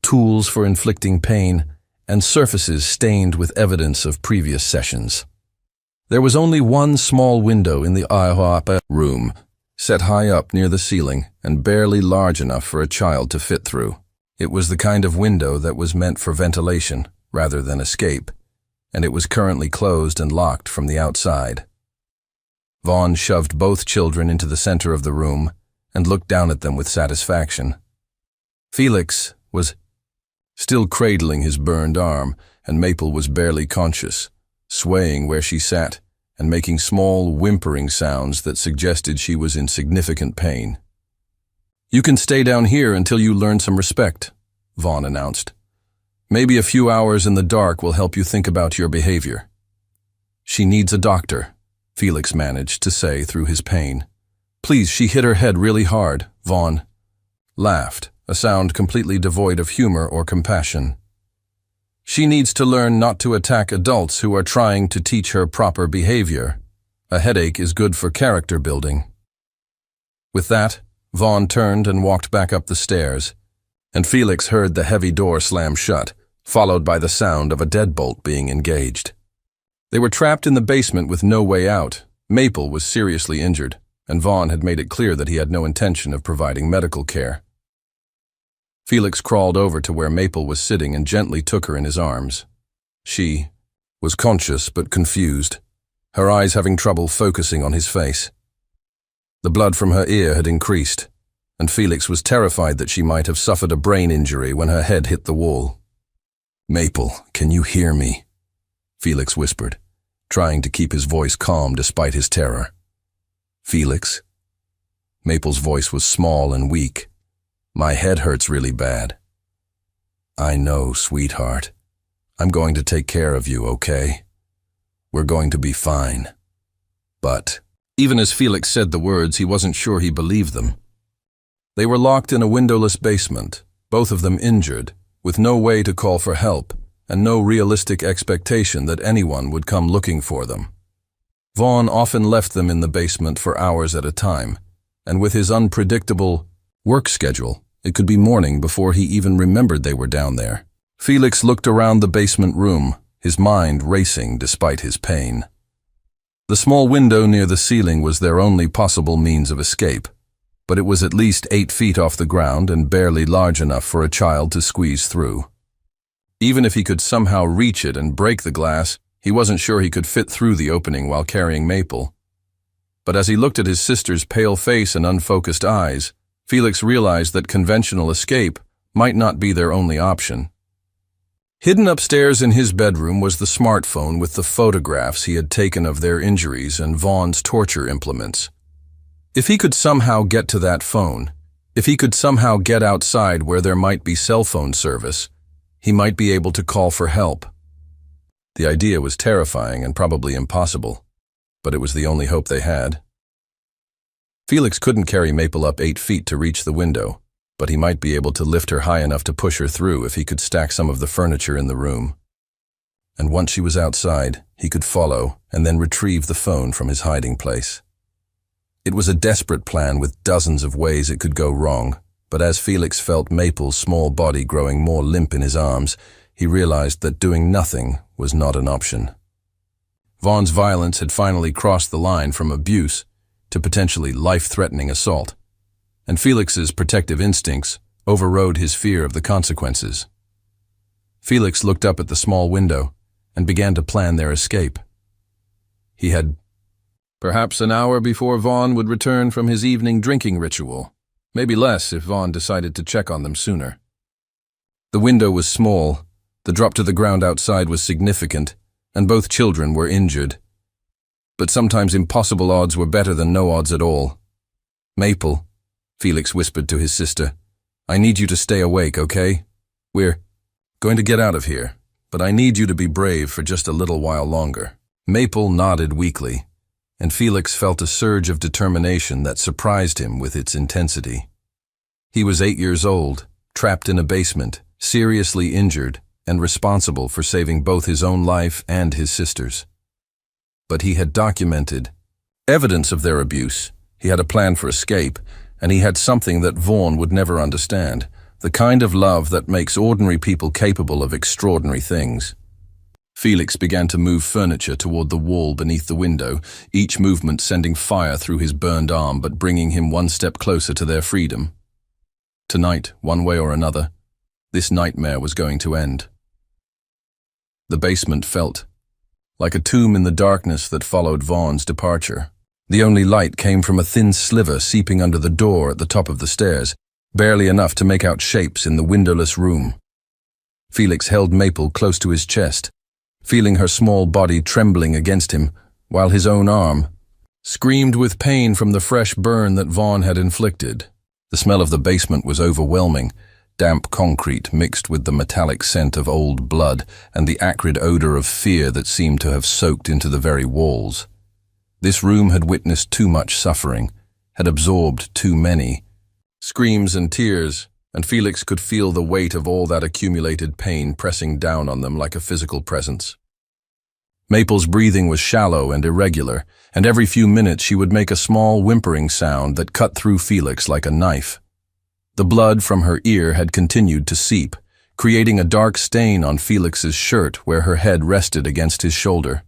tools for inflicting pain, and surfaces stained with evidence of previous sessions. There was only one small window in the room, set high up near the ceiling and barely large enough for a child to fit through. It was the kind of window that was meant for ventilation rather than escape, and it was currently closed and locked from the outside. Vaughn shoved both children into the center of the room and looked down at them with satisfaction. Felix was still cradling his burned arm, and Maple was barely conscious, swaying where she sat and making small, whimpering sounds that suggested she was in significant pain. "You can stay down here until you learn some respect," Vaughn announced. "Maybe a few hours in the dark will help you think about your behavior." "She needs a doctor," Felix managed to say through his pain. "Please, she hit her head really hard," Vaughn laughed, a sound completely devoid of humor or compassion. "She needs to learn not to attack adults who are trying to teach her proper behavior. A headache is good for character building." With that, Vaughn turned and walked back up the stairs, and Felix heard the heavy door slam shut, followed by the sound of a deadbolt being engaged. They were trapped in the basement with no way out. Maple was seriously injured, and Vaughn had made it clear that he had no intention of providing medical care. Felix crawled over to where Maple was sitting and gently took her in his arms. She was conscious but confused, her eyes having trouble focusing on his face. The blood from her ear had increased, and Felix was terrified that she might have suffered a brain injury when her head hit the wall. "Maple, can you hear me?" Felix whispered, trying to keep his voice calm despite his terror. "Felix?" Maple's voice was small and weak. "My head hurts really bad." "I know, sweetheart. I'm going to take care of you, okay? We're going to be fine. But..." Even as Felix said the words, he wasn't sure he believed them. They were locked in a windowless basement, both of them injured, with no way to call for help, and no realistic expectation that anyone would come looking for them. Vaughn often left them in the basement for hours at a time, and with his unpredictable work schedule, it could be morning before he even remembered they were down there. Felix looked around the basement room, his mind racing despite his pain. The small window near the ceiling was their only possible means of escape, but it was at least 8 feet off the ground and barely large enough for a child to squeeze through. Even if he could somehow reach it and break the glass, he wasn't sure he could fit through the opening while carrying Maple. But as he looked at his sister's pale face and unfocused eyes, Felix realized that conventional escape might not be their only option. Hidden upstairs in his bedroom was the smartphone with the photographs he had taken of their injuries and Vaughn's torture implements. If he could somehow get to that phone, if he could somehow get outside where there might be cell phone service, he might be able to call for help. The idea was terrifying and probably impossible, but it was the only hope they had. Felix couldn't carry Maple up 8 feet to reach the window, but he might be able to lift her high enough to push her through if he could stack some of the furniture in the room. And once she was outside, he could follow and then retrieve the phone from his hiding place. It was a desperate plan with dozens of ways it could go wrong, but as Felix felt Maple's small body growing more limp in his arms, he realized that doing nothing was not an option. Vaughn's violence had finally crossed the line from abuse to potentially life-threatening assault, and Felix's protective instincts overrode his fear of the consequences. Felix looked up at the small window and began to plan their escape. He had perhaps an hour before Vaughn would return from his evening drinking ritual, maybe less if Vaughn decided to check on them sooner. The window was small, the drop to the ground outside was significant, and both children were injured. But sometimes impossible odds were better than no odds at all. "Maple," Felix whispered to his sister, "I need you to stay awake, okay? We're going to get out of here, but I need you to be brave for just a little while longer." Maple nodded weakly, and Felix felt a surge of determination that surprised him with its intensity. He was 8 years old, trapped in a basement, seriously injured, and responsible for saving both his own life and his sister's. But he had documented evidence of their abuse, he had a plan for escape, and he had something that Vaughn would never understand, the kind of love that makes ordinary people capable of extraordinary things. Felix began to move furniture toward the wall beneath the window, each movement sending fire through his burned arm but bringing him one step closer to their freedom. Tonight, one way or another, this nightmare was going to end. The basement felt like a tomb in the darkness that followed Vaughn's departure. The only light came from a thin sliver seeping under the door at the top of the stairs, barely enough to make out shapes in the windowless room. Felix held Maple close to his chest, feeling her small body trembling against him, while his own arm screamed with pain from the fresh burn that Vaughn had inflicted. The smell of the basement was overwhelming, damp concrete mixed with the metallic scent of old blood and the acrid odor of fear that seemed to have soaked into the very walls. This room had witnessed too much suffering, had absorbed too many screams and tears, and Felix could feel the weight of all that accumulated pain pressing down on them like a physical presence. Maple's breathing was shallow and irregular, and every few minutes she would make a small whimpering sound that cut through Felix like a knife. The blood from her ear had continued to seep, creating a dark stain on Felix's shirt where her head rested against his shoulder.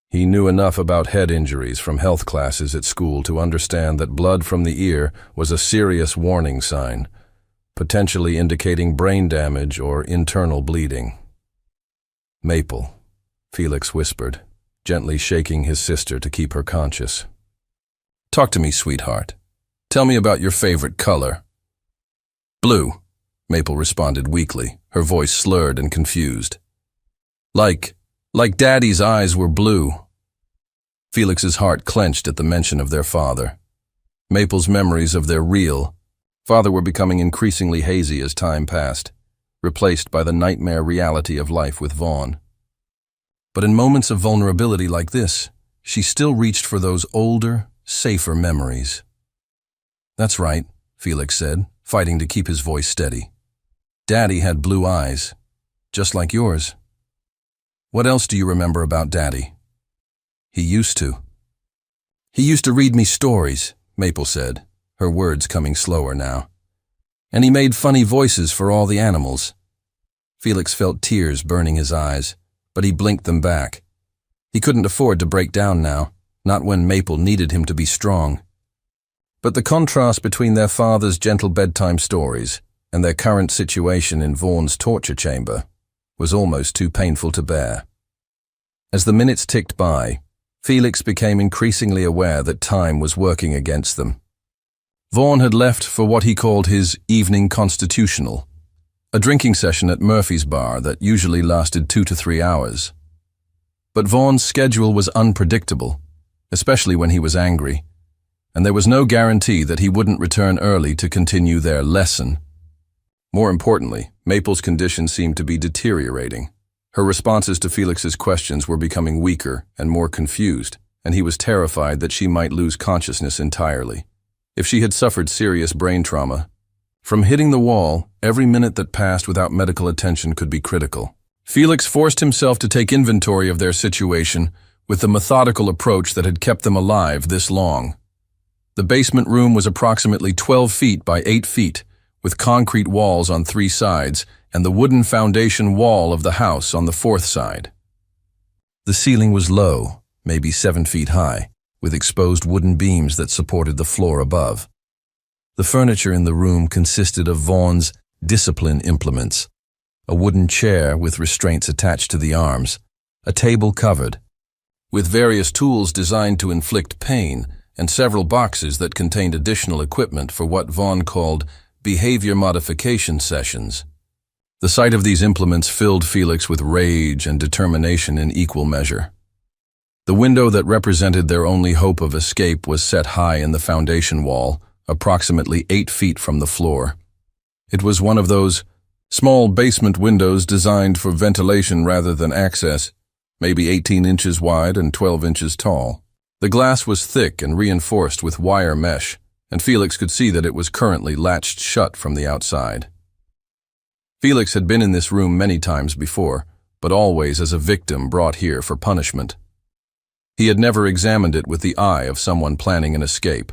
He knew enough about head injuries from health classes at school to understand that blood from the ear was a serious warning sign, potentially indicating brain damage or internal bleeding. "Maple," Felix whispered, gently shaking his sister to keep her conscious. "Talk to me, sweetheart. Tell me about your favorite color." "Blue," Maple responded weakly, her voice slurred and confused. Like Daddy's eyes were blue." Felix's heart clenched at the mention of their father. Maple's memories of their real father were becoming increasingly hazy as time passed, replaced by the nightmare reality of life with Vaughn. But in moments of vulnerability like this, she still reached for those older, safer memories. "That's right," Felix said, fighting to keep his voice steady. "Daddy had blue eyes, just like yours. What else do you remember about Daddy?" He used to read me stories," Maple said, her words coming slower now. "And he made funny voices for all the animals." Felix felt tears burning his eyes, but he blinked them back. He couldn't afford to break down now, not when Maple needed him to be strong. But the contrast between their father's gentle bedtime stories and their current situation in Vaughn's torture chamber was almost too painful to bear. As the minutes ticked by, Felix became increasingly aware that time was working against them. Vaughn had left for what he called his evening constitutional, a drinking session at Murphy's bar that usually lasted 2 to 3 hours. But Vaughn's schedule was unpredictable, especially when he was angry, and there was no guarantee that he wouldn't return early to continue their lesson. More importantly, Maple's condition seemed to be deteriorating. Her responses to Felix's questions were becoming weaker and more confused, and he was terrified that she might lose consciousness entirely. If she had suffered serious brain trauma, from hitting the wall, every minute that passed without medical attention could be critical. Felix forced himself to take inventory of their situation with the methodical approach that had kept them alive this long. The basement room was approximately 12 feet by 8 feet, with concrete walls on 3 sides and the wooden foundation wall of the house on the 4th side. The ceiling was low, maybe 7 feet high, with exposed wooden beams that supported the floor above. The furniture in the room consisted of Vaughn's discipline implements, a wooden chair with restraints attached to the arms, a table covered with various tools designed to inflict pain, and several boxes that contained additional equipment for what Vaughn called behavior modification sessions. The sight of these implements filled Felix with rage and determination in equal measure. The window that represented their only hope of escape was set high in the foundation wall, approximately 8 feet from the floor. It was one of those small basement windows designed for ventilation rather than access, maybe 18 inches wide and 12 inches tall. The glass was thick and reinforced with wire mesh, and Felix could see that it was currently latched shut from the outside. Felix had been in this room many times before, but always as a victim brought here for punishment. He had never examined it with the eye of someone planning an escape.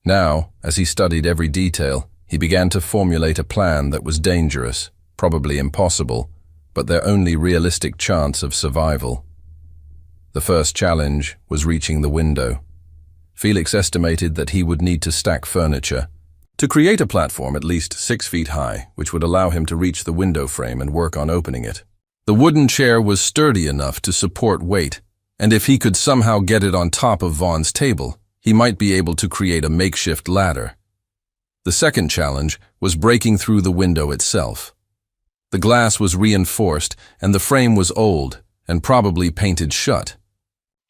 Now, as he studied every detail, he began to formulate a plan that was dangerous, probably impossible, but their only realistic chance of survival. The first challenge was reaching the window. Felix estimated that he would need to stack furniture to create a platform at least 6 feet high, which would allow him to reach the window frame and work on opening it. The wooden chair was sturdy enough to support weight, and if he could somehow get it on top of Vaughn's table, he might be able to create a makeshift ladder. The second challenge was breaking through the window itself. The glass was reinforced, and the frame was old and probably painted shut.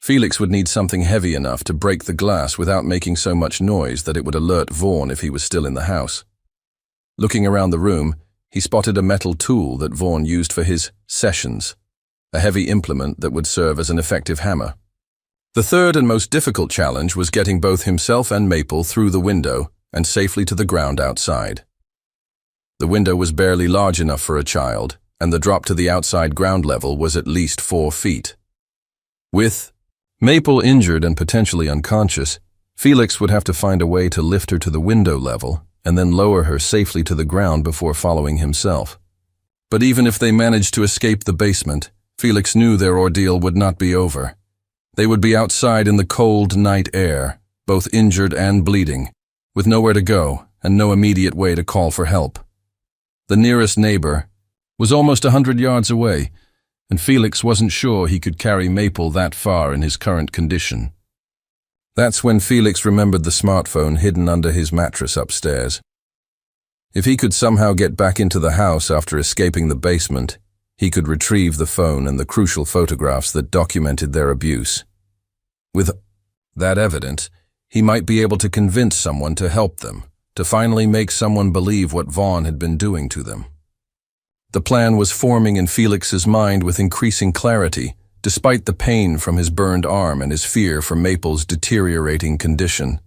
Felix would need something heavy enough to break the glass without making so much noise that it would alert Vaughn if he was still in the house. Looking around the room, he spotted a metal tool that Vaughn used for his sessions, a heavy implement that would serve as an effective hammer. The third and most difficult challenge was getting both himself and Maple through the window and safely to the ground outside. The window was barely large enough for a child, and the drop to the outside ground level was at least 4 feet. With Maple injured and potentially unconscious, Felix would have to find a way to lift her to the window level and then lower her safely to the ground before following himself. But even if they managed to escape the basement, Felix knew their ordeal would not be over. They would be outside in the cold night air, both injured and bleeding, with nowhere to go and no immediate way to call for help. The nearest neighbor was almost 100 yards away, and Felix wasn't sure he could carry Maple that far in his current condition. That's when Felix remembered the smartphone hidden under his mattress upstairs. If he could somehow get back into the house after escaping the basement, he could retrieve the phone and the crucial photographs that documented their abuse. With that evidence, he might be able to convince someone to help them, to finally make someone believe what Vaughn had been doing to them. The plan was forming in Felix's mind with increasing clarity, despite the pain from his burned arm and his fear for Maple's deteriorating condition.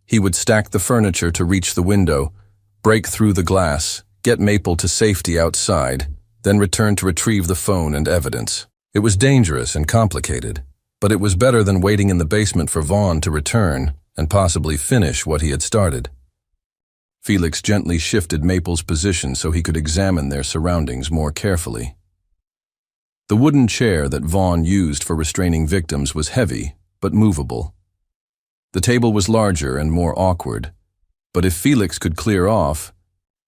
He would stack the furniture to reach the window, break through the glass, get Maple to safety outside, then return to retrieve the phone and evidence. It was dangerous and complicated, but it was better than waiting in the basement for Vaughn to return and possibly finish what he had started. Felix gently shifted Maple's position so he could examine their surroundings more carefully. The wooden chair that Vaughn used for restraining victims was heavy, but movable. The table was larger and more awkward, but if Felix could clear off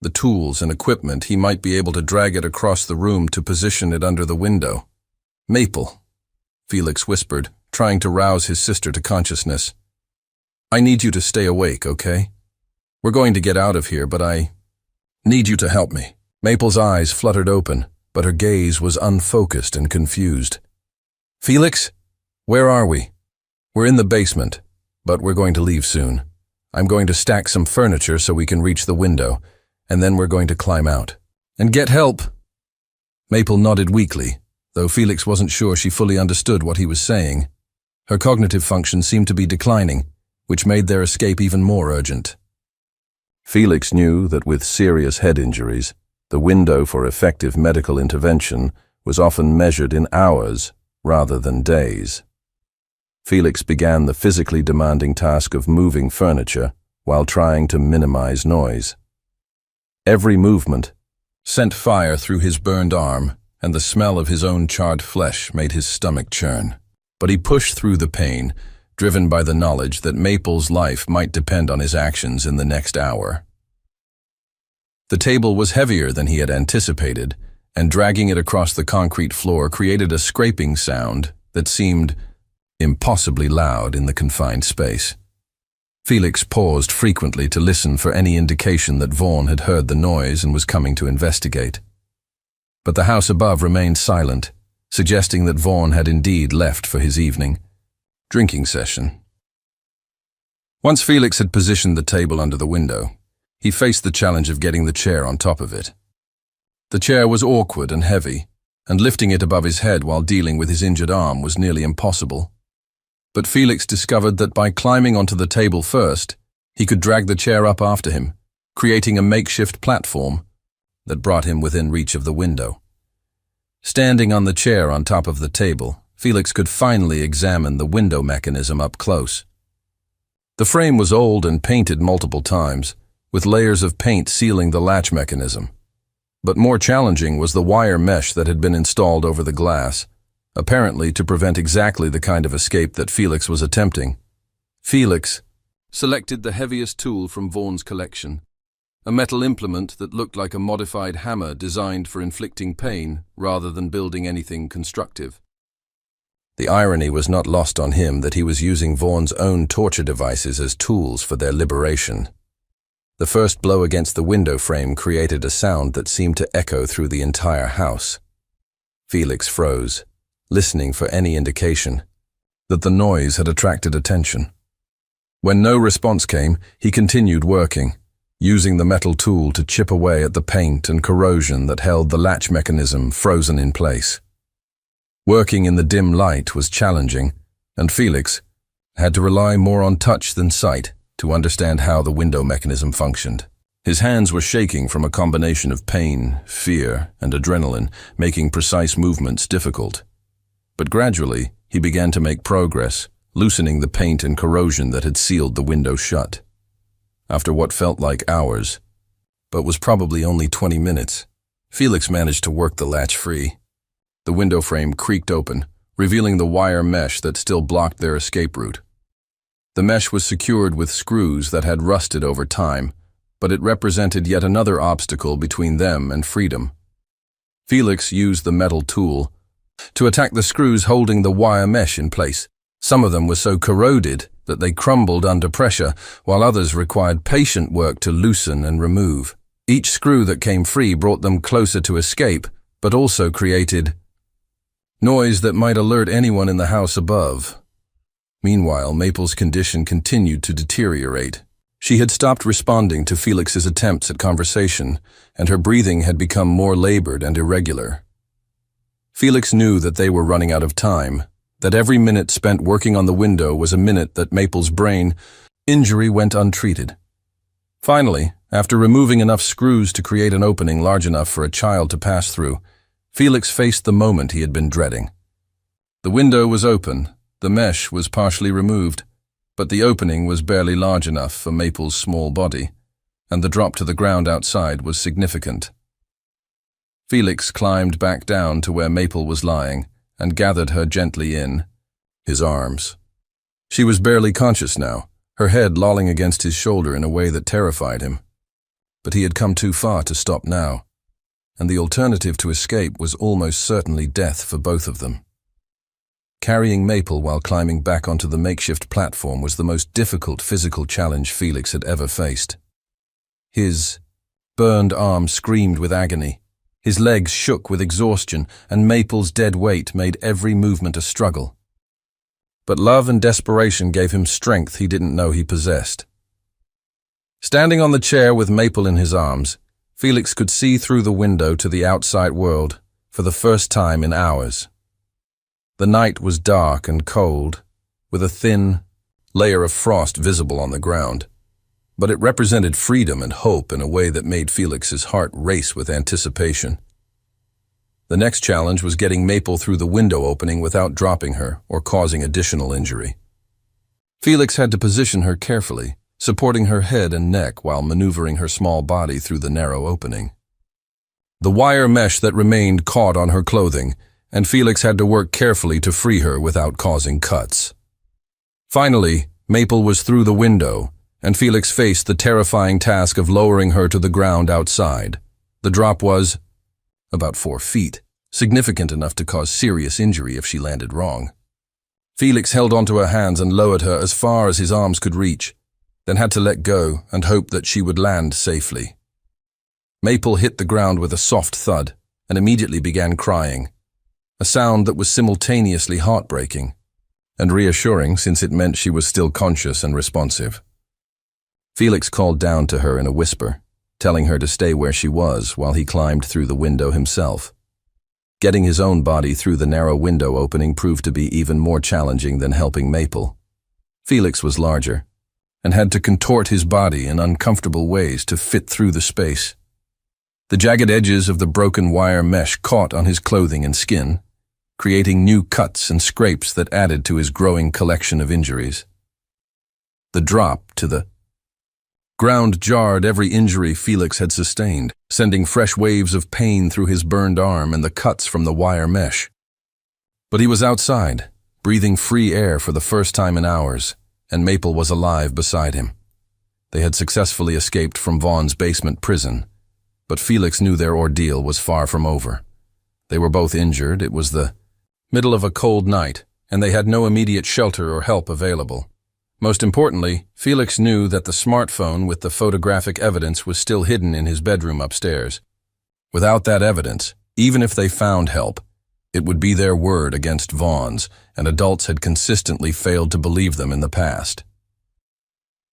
the tools and equipment, he might be able to drag it across the room to position it under the window. "Maple," Felix whispered, trying to rouse his sister to consciousness. "I need you to stay awake, okay? We're going to get out of here, but I need you to help me." Maple's eyes fluttered open, but her gaze was unfocused and confused. "Felix, where are we?" "We're in the basement, but we're going to leave soon. I'm going to stack some furniture so we can reach the window, and then we're going to climb out. And get help." Maple nodded weakly, though Felix wasn't sure she fully understood what he was saying. Her cognitive function seemed to be declining, which made their escape even more urgent. Felix knew that with serious head injuries, the window for effective medical intervention was often measured in hours rather than days. Felix began the physically demanding task of moving furniture while trying to minimize noise. Every movement sent fire through his burned arm, and the smell of his own charred flesh made his stomach churn. But he pushed through the pain, driven by the knowledge that Maple's life might depend on his actions in the next hour. The table was heavier than he had anticipated, and dragging it across the concrete floor created a scraping sound that seemed impossibly loud in the confined space. Felix paused frequently to listen for any indication that Vaughn had heard the noise and was coming to investigate. But the house above remained silent, suggesting that Vaughn had indeed left for his evening drinking session. Once Felix had positioned the table under the window, he faced the challenge of getting the chair on top of it. The chair was awkward and heavy, and lifting it above his head while dealing with his injured arm was nearly impossible. But Felix discovered that by climbing onto the table first, he could drag the chair up after him, creating a makeshift platform. that brought him within reach of the window. Standing on the chair on top of the table, Felix could finally examine the window mechanism up close. The frame was old and painted multiple times, with layers of paint sealing the latch mechanism. But more challenging was the wire mesh that had been installed over the glass, apparently to prevent exactly the kind of escape that Felix was attempting. Felix selected the heaviest tool from Vaughn's collection, a metal implement that looked like a modified hammer designed for inflicting pain rather than building anything constructive. The irony was not lost on him that he was using Vaughn's own torture devices as tools for their liberation. The first blow against the window frame created a sound that seemed to echo through the entire house. Felix froze, listening for any indication that the noise had attracted attention. When no response came, he continued working, using the metal tool to chip away at the paint and corrosion that held the latch mechanism frozen in place. Working in the dim light was challenging, and Felix had to rely more on touch than sight to understand how the window mechanism functioned. His hands were shaking from a combination of pain, fear, and adrenaline, making precise movements difficult. But gradually, he began to make progress, loosening the paint and corrosion that had sealed the window shut. After what felt like hours, but was probably only 20 minutes, Felix managed to work the latch free. The window frame creaked open, revealing the wire mesh that still blocked their escape route. The mesh was secured with screws that had rusted over time, but it represented yet another obstacle between them and freedom. Felix used the metal tool to attack the screws holding the wire mesh in place. Some of them were so corroded that they crumbled under pressure, while others required patient work to loosen and remove. Each screw that came free brought them closer to escape, but also created noise that might alert anyone in the house above. Meanwhile, Maple's condition continued to deteriorate. She had stopped responding to Felix's attempts at conversation, and her breathing had become more labored and irregular. Felix knew that they were running out of time, that every minute spent working on the window was a minute that Maple's brain injury went untreated. Finally, after removing enough screws to create an opening large enough for a child to pass through, Felix faced the moment he had been dreading. The window was open, the mesh was partially removed, but the opening was barely large enough for Maple's small body, and the drop to the ground outside was significant. Felix climbed back down to where Maple was lying and gathered her gently in his arms. She was barely conscious now, her head lolling against his shoulder in a way that terrified him. But he had come too far to stop now, and the alternative to escape was almost certainly death for both of them. Carrying Maple while climbing back onto the makeshift platform was the most difficult physical challenge Felix had ever faced. His burned arm screamed with agony. His legs shook with exhaustion, and Maple's dead weight made every movement a struggle. But love and desperation gave him strength he didn't know he possessed. Standing on the chair with Maple in his arms, Felix could see through the window to the outside world for the first time in hours. The night was dark and cold, with a thin layer of frost visible on the ground. But it represented freedom and hope in a way that made Felix's heart race with anticipation. The next challenge was getting Maple through the window opening without dropping her or causing additional injury. Felix had to position her carefully, supporting her head and neck while maneuvering her small body through the narrow opening. The wire mesh that remained caught on her clothing, and Felix had to work carefully to free her without causing cuts. Finally, Maple was through the window, and Felix faced the terrifying task of lowering her to the ground outside. The drop was about 4 feet, significant enough to cause serious injury if she landed wrong. Felix held onto her hands and lowered her as far as his arms could reach, then had to let go and hope that she would land safely. Maple hit the ground with a soft thud and immediately began crying, a sound that was simultaneously heartbreaking and reassuring since it meant she was still conscious and responsive. Felix called down to her in a whisper, telling her to stay where she was while he climbed through the window himself. Getting his own body through the narrow window opening proved to be even more challenging than helping Maple. Felix was larger and had to contort his body in uncomfortable ways to fit through the space. The jagged edges of the broken wire mesh caught on his clothing and skin, creating new cuts and scrapes that added to his growing collection of injuries. The drop to the ground jarred every injury Felix had sustained, sending fresh waves of pain through his burned arm and the cuts from the wire mesh. But he was outside, breathing free air for the first time in hours, and Maple was alive beside him. They had successfully escaped from Vaughn's basement prison, but Felix knew their ordeal was far from over. They were both injured. It was the middle of a cold night, and they had no immediate shelter or help available. Most importantly, Felix knew that the smartphone with the photographic evidence was still hidden in his bedroom upstairs. Without that evidence, even if they found help, it would be their word against Vaughn's, and adults had consistently failed to believe them in the past.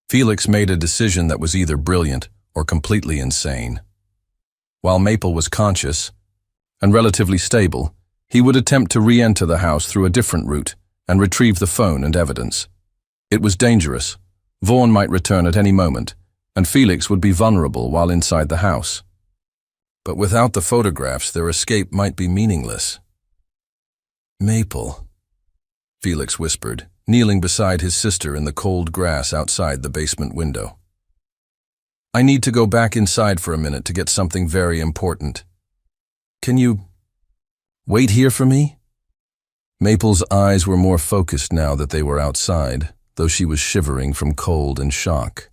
Felix made a decision that was either brilliant or completely insane. While Maple was conscious and relatively stable, he would attempt to re-enter the house through a different route and retrieve the phone and evidence. It was dangerous. Vaughn might return at any moment, and Felix would be vulnerable while inside the house. But without the photographs, their escape might be meaningless. "Maple," Felix whispered, kneeling beside his sister in the cold grass outside the basement window. "I need to go back inside for a minute to get something very important. Can you wait here for me?" Maple's eyes were more focused now that they were outside, though she was shivering from cold and shock.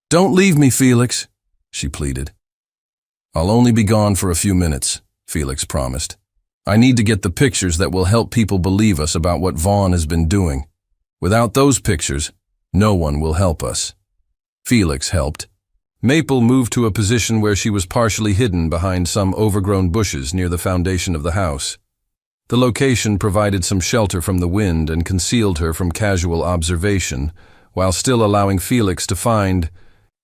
"Don't leave me, Felix," she pleaded. "I'll only be gone for a few minutes," Felix promised. "I need to get the pictures that will help people believe us about what Vaughn has been doing. Without those pictures, no one will help us." Felix helped. Maple moved to a position where she was partially hidden behind some overgrown bushes near the foundation of the house. The location provided some shelter from the wind and concealed her from casual observation, while still allowing Felix to find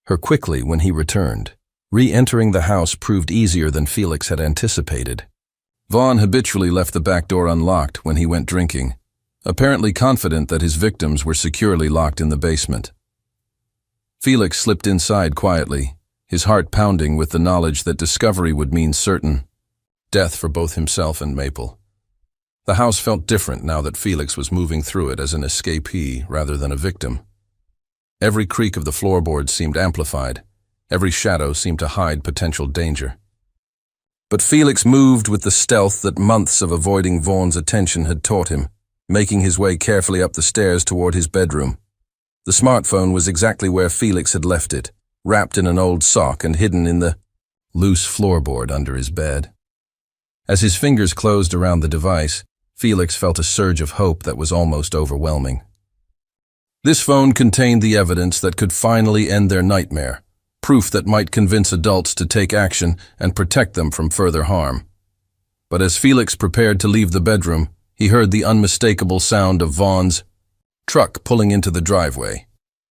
her quickly when he returned. Re-entering the house proved easier than Felix had anticipated. Vaughn habitually left the back door unlocked when he went drinking, apparently confident that his victims were securely locked in the basement. Felix slipped inside quietly, his heart pounding with the knowledge that discovery would mean certain death for both himself and Maple. The house felt different now that Felix was moving through it as an escapee rather than a victim. Every creak of the floorboards seemed amplified. Every shadow seemed to hide potential danger. But Felix moved with the stealth that months of avoiding Vaughn's attention had taught him, making his way carefully up the stairs toward his bedroom. The smartphone was exactly where Felix had left it, wrapped in an old sock and hidden in the loose floorboard under his bed. As his fingers closed around the device, Felix felt a surge of hope that was almost overwhelming. This phone contained the evidence that could finally end their nightmare, proof that might convince adults to take action and protect them from further harm. But as Felix prepared to leave the bedroom, he heard the unmistakable sound of Vaughn's truck pulling into the driveway.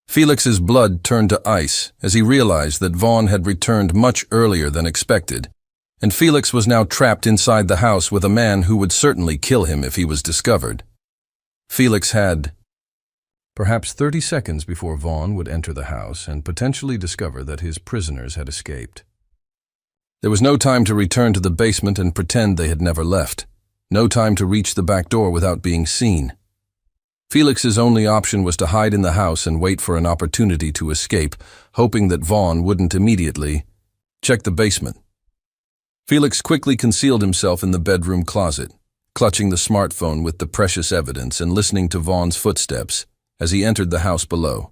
Felix's blood turned to ice as he realized that Vaughn had returned much earlier than expected, and Felix was now trapped inside the house with a man who would certainly kill him if he was discovered. Felix had perhaps 30 seconds before Vaughn would enter the house and potentially discover that his prisoners had escaped. There was no time to return to the basement and pretend they had never left. No time to reach the back door without being seen. Felix's only option was to hide in the house and wait for an opportunity to escape, hoping that Vaughn wouldn't immediately check the basement. Felix quickly concealed himself in the bedroom closet, clutching the smartphone with the precious evidence and listening to Vaughn's footsteps as he entered the house below.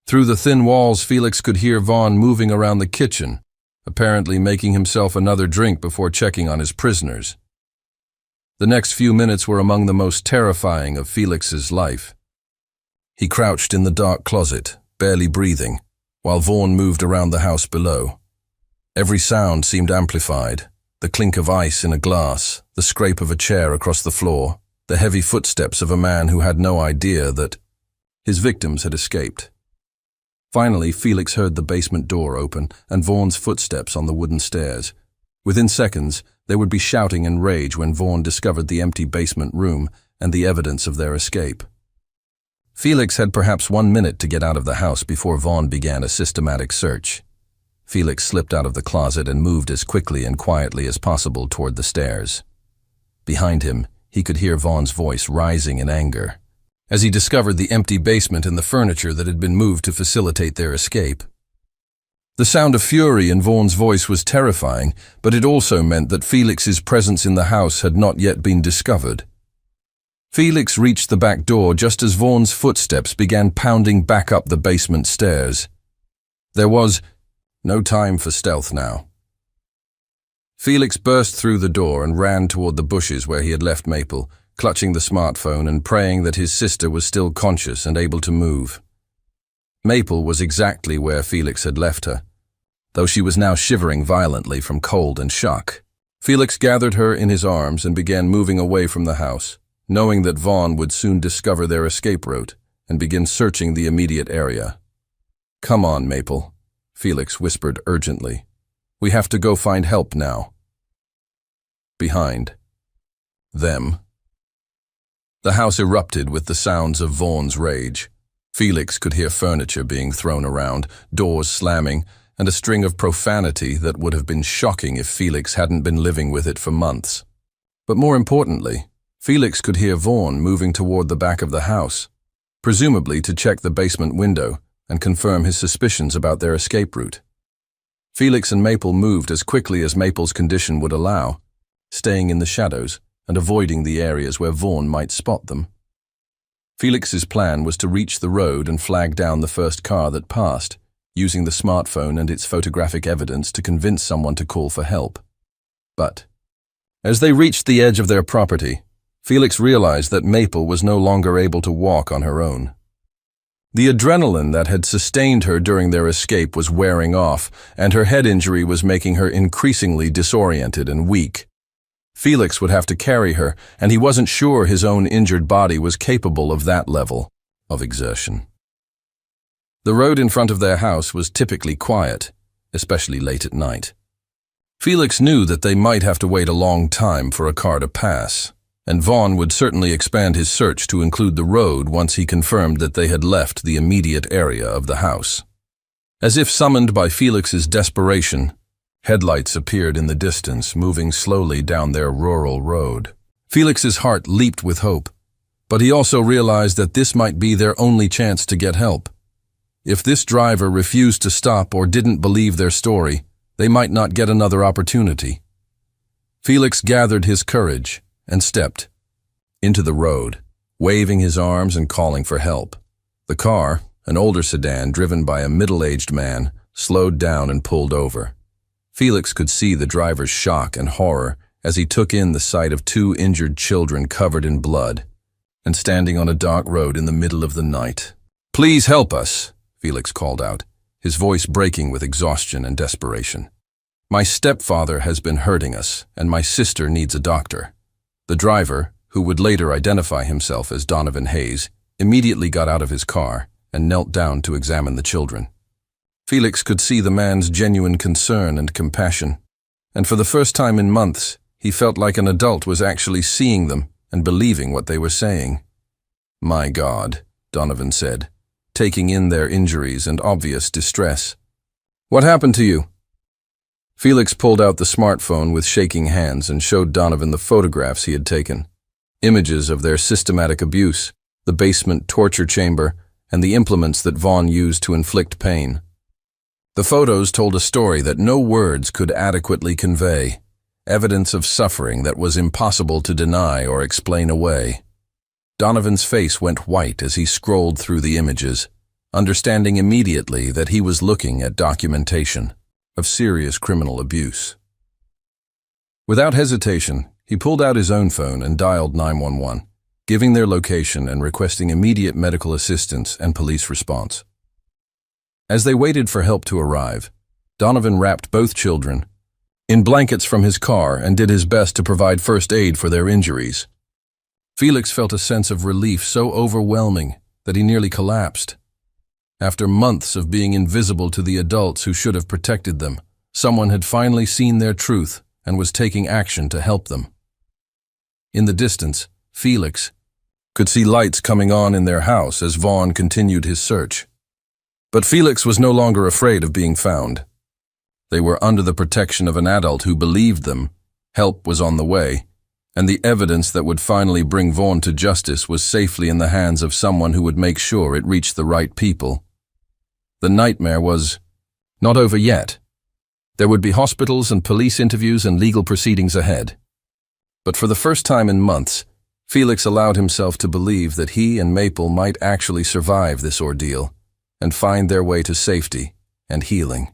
Through the thin walls, Felix could hear Vaughn moving around the kitchen, apparently making himself another drink before checking on his prisoners. The next few minutes were among the most terrifying of Felix's life. He crouched in the dark closet, barely breathing, while Vaughn moved around the house below. Every sound seemed amplified: the clink of ice in a glass, the scrape of a chair across the floor, the heavy footsteps of a man who had no idea that his victims had escaped. Finally, Felix heard the basement door open and Vaughn's footsteps on the wooden stairs. Within seconds, they would be shouting in rage when Vaughn discovered the empty basement room and the evidence of their escape. Felix had perhaps 1 minute to get out of the house before Vaughn began a systematic search. Felix slipped out of the closet and moved as quickly and quietly as possible toward the stairs. Behind him, he could hear Vaughn's voice rising in anger, as he discovered the empty basement and the furniture that had been moved to facilitate their escape. The sound of fury in Vaughn's voice was terrifying, but it also meant that Felix's presence in the house had not yet been discovered. Felix reached the back door just as Vaughn's footsteps began pounding back up the basement stairs. There was no time for stealth now. Felix burst through the door and ran toward the bushes where he had left Maple, clutching the smartphone and praying that his sister was still conscious and able to move. Maple was exactly where Felix had left her, though she was now shivering violently from cold and shock. Felix gathered her in his arms and began moving away from the house, knowing that Vaughn would soon discover their escape route and begin searching the immediate area. "Come on, Maple," Felix whispered urgently. "We have to go find help now." Behind them, the house erupted with the sounds of Vaughn's rage. Felix could hear furniture being thrown around, doors slamming, and a string of profanity that would have been shocking if Felix hadn't been living with it for months. But more importantly, Felix could hear Vaughn moving toward the back of the house, presumably to check the basement window and confirm his suspicions about their escape route. Felix and Maple moved as quickly as Maple's condition would allow, staying in the shadows and avoiding the areas where Vaughn might spot them. Felix's plan was to reach the road and flag down the first car that passed, using the smartphone and its photographic evidence to convince someone to call for help. But as they reached the edge of their property, Felix realized that Maple was no longer able to walk on her own. The adrenaline that had sustained her during their escape was wearing off, and her head injury was making her increasingly disoriented and weak. Felix would have to carry her, and he wasn't sure his own injured body was capable of that level of exertion. The road in front of their house was typically quiet, especially late at night. Felix knew that they might have to wait a long time for a car to pass, and Vaughn would certainly expand his search to include the road once he confirmed that they had left the immediate area of the house. As if summoned by Felix's desperation, headlights appeared in the distance, moving slowly down their rural road. Felix's heart leaped with hope, but he also realized that this might be their only chance to get help. If this driver refused to stop or didn't believe their story, they might not get another opportunity. Felix gathered his courage and stepped into the road, waving his arms and calling for help. The car, an older sedan driven by a middle-aged man, slowed down and pulled over. Felix could see the driver's shock and horror as he took in the sight of two injured children covered in blood and standing on a dark road in the middle of the night. "Please help us," Felix called out, his voice breaking with exhaustion and desperation. "My stepfather has been hurting us, and my sister needs a doctor." The driver, who would later identify himself as Donovan Hayes, immediately got out of his car and knelt down to examine the children. Felix could see the man's genuine concern and compassion, and for the first time in months, he felt like an adult was actually seeing them and believing what they were saying. "My God," Donovan said, taking in their injuries and obvious distress. "What happened to you?" Felix pulled out the smartphone with shaking hands and showed Donovan the photographs he had taken, images of their systematic abuse, the basement torture chamber, and the implements that Vaughn used to inflict pain. The photos told a story that no words could adequately convey, evidence of suffering that was impossible to deny or explain away. Donovan's face went white as he scrolled through the images, understanding immediately that he was looking at documentation of serious criminal abuse. Without hesitation, he pulled out his own phone and dialed 911, giving their location and requesting immediate medical assistance and police response. As they waited for help to arrive, Donovan wrapped both children in blankets from his car and did his best to provide first aid for their injuries. Felix felt a sense of relief so overwhelming that he nearly collapsed. After months of being invisible to the adults who should have protected them, someone had finally seen their truth and was taking action to help them. In the distance, Felix could see lights coming on in their house as Vaughn continued his search. But Felix was no longer afraid of being found. They were under the protection of an adult who believed them. Help was on the way, and the evidence that would finally bring Vaughn to justice was safely in the hands of someone who would make sure it reached the right people. The nightmare was not over yet. There would be hospitals and police interviews and legal proceedings ahead. But for the first time in months, Felix allowed himself to believe that he and Maple might actually survive this ordeal and find their way to safety and healing.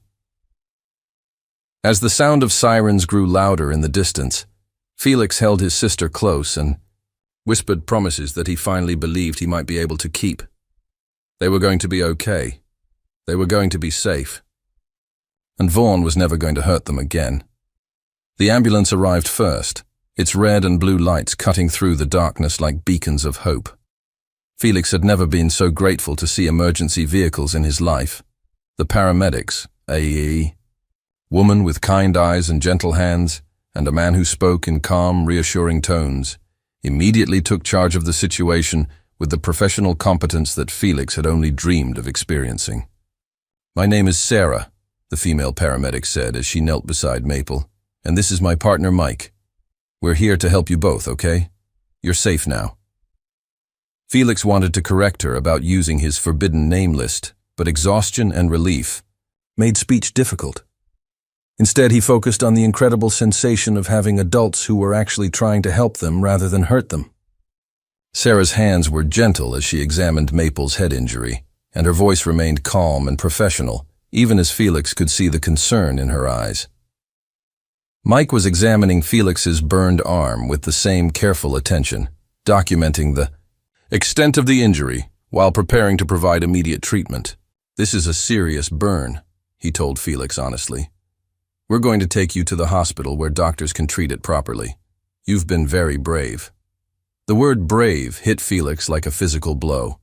As the sound of sirens grew louder in the distance, Felix held his sister close and whispered promises that he finally believed he might be able to keep. They were going to be okay. They were going to be safe. And Vaughn was never going to hurt them again. The ambulance arrived first, its red and blue lights cutting through the darkness like beacons of hope. Felix had never been so grateful to see emergency vehicles in his life. The paramedics, AEE, woman with kind eyes and gentle hands, and a man who spoke in calm, reassuring tones, immediately took charge of the situation with the professional competence that Felix had only dreamed of experiencing. "My name is Sarah," the female paramedic said as she knelt beside Maple, "and this is my partner Mike. We're here to help you both, okay? You're safe now." Felix wanted to correct her about using his forbidden name list, but exhaustion and relief made speech difficult. Instead, he focused on the incredible sensation of having adults who were actually trying to help them rather than hurt them. Sarah's hands were gentle as she examined Maple's head injury, and her voice remained calm and professional, even as Felix could see the concern in her eyes. Mike was examining Felix's burned arm with the same careful attention, documenting the extent of the injury while preparing to provide immediate treatment. "This is a serious burn," he told Felix honestly. "We're going to take you to the hospital where doctors can treat it properly. You've been very brave." The word brave hit Felix like a physical blow.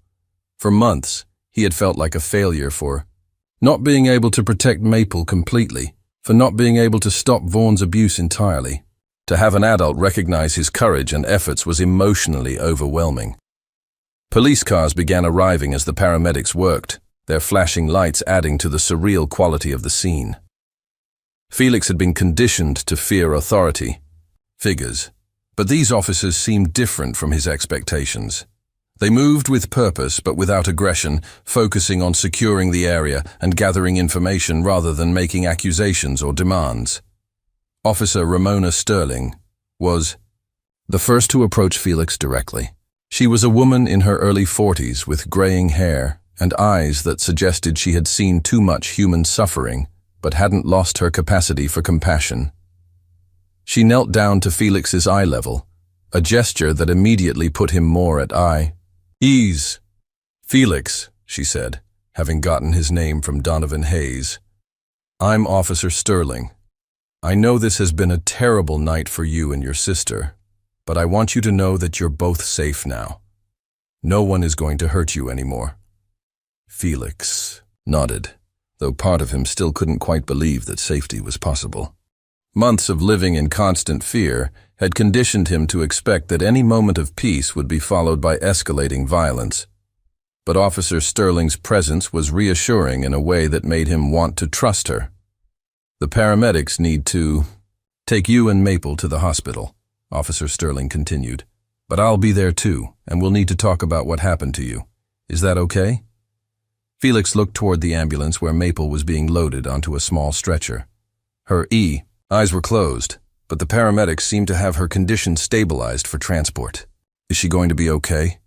For months, he had felt like a failure for not being able to protect Maple completely, for not being able to stop Vaughn's abuse entirely. To have an adult recognize his courage and efforts was emotionally overwhelming. Police cars began arriving as the paramedics worked, their flashing lights adding to the surreal quality of the scene. Felix had been conditioned to fear authority figures, but these officers seemed different from his expectations. They moved with purpose but without aggression, focusing on securing the area and gathering information rather than making accusations or demands. Officer Ramona Sterling was the first to approach Felix directly. She was a woman in her early 40s with graying hair and eyes that suggested she had seen too much human suffering but hadn't lost her capacity for compassion. She knelt down to Felix's eye level, a gesture that immediately put him more at ease. "Felix," she said, having gotten his name from Donovan Hayes. "I'm Officer Sterling. I know this has been a terrible night for you and your sister, but I want you to know that you're both safe now. No one is going to hurt you anymore." Felix nodded, though part of him still couldn't quite believe that safety was possible. Months of living in constant fear had conditioned him to expect that any moment of peace would be followed by escalating violence. But Officer Sterling's presence was reassuring in a way that made him want to trust her. "The paramedics need to take you and Maple to the hospital," Officer Sterling continued. "But I'll be there too, and we'll need to talk about what happened to you. Is that okay?" Felix looked toward the ambulance where Maple was being loaded onto a small stretcher. Her eyes were closed, but the paramedics seemed to have her condition stabilized for transport. "Is she going to be okay?"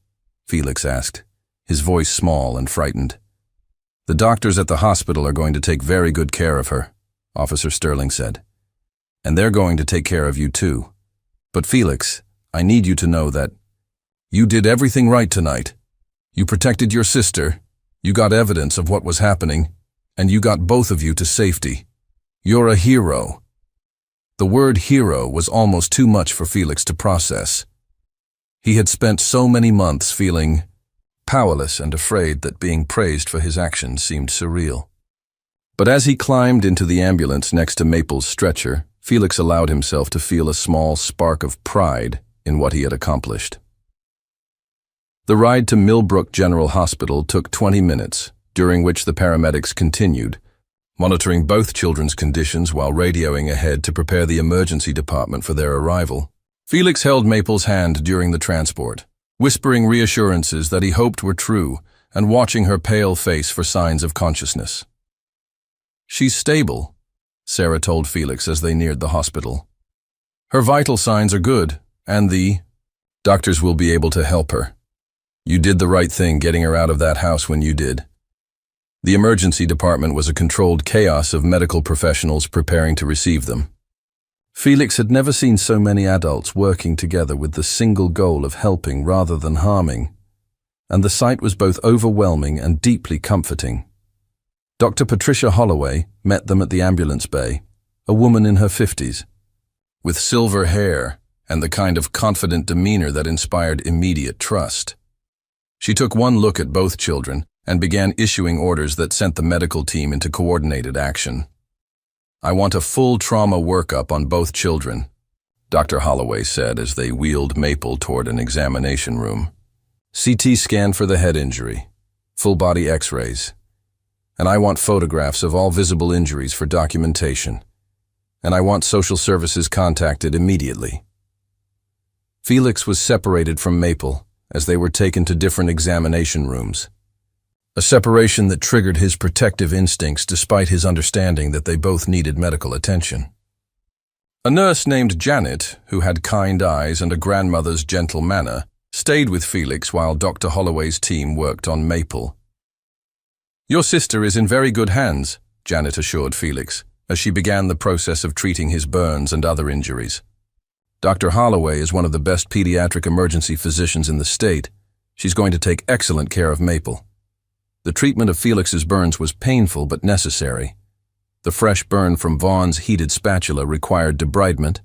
Felix asked, his voice small and frightened. "The doctors at the hospital are going to take very good care of her," Officer Sterling said. "And they're going to take care of you too. But Felix, I need you to know that you did everything right tonight. You protected your sister, you got evidence of what was happening, and you got both of you to safety. You're a hero." The word hero was almost too much for Felix to process. He had spent so many months feeling powerless and afraid that being praised for his actions seemed surreal. But as he climbed into the ambulance next to Maple's stretcher, Felix allowed himself to feel a small spark of pride in what he had accomplished. The ride to Millbrook General Hospital took 20 minutes, during which the paramedics continued, monitoring both children's conditions while radioing ahead to prepare the emergency department for their arrival. Felix held Maple's hand during the transport, whispering reassurances that he hoped were true and watching her pale face for signs of consciousness. "She's stable," Sarah told Felix as they neared the hospital. "Her vital signs are good, and the doctors will be able to help her. You did the right thing getting her out of that house when you did." The emergency department was a controlled chaos of medical professionals preparing to receive them. Felix had never seen so many adults working together with the single goal of helping rather than harming, and the sight was both overwhelming and deeply comforting. Dr. Patricia Holloway met them at the ambulance bay, a woman in her 50s, with silver hair and the kind of confident demeanor that inspired immediate trust. She took one look at both children and began issuing orders that sent the medical team into coordinated action. "I want a full trauma workup on both children," Dr. Holloway said as they wheeled Maple toward an examination room. "CT scan for the head injury, full-body x-rays, and I want photographs of all visible injuries for documentation, and I want social services contacted immediately." Felix was separated from Maple as they were taken to different examination rooms, a separation that triggered his protective instincts despite his understanding that they both needed medical attention. A nurse named Janet, who had kind eyes and a grandmother's gentle manner, stayed with Felix while Dr. Holloway's team worked on Maple. "Your sister is in very good hands," Janet assured Felix, as she began the process of treating his burns and other injuries. "Dr. Holloway is one of the best pediatric emergency physicians in the state. She's going to take excellent care of Maple." The treatment of Felix's burns was painful but necessary. The fresh burn from Vaughn's heated spatula required debridement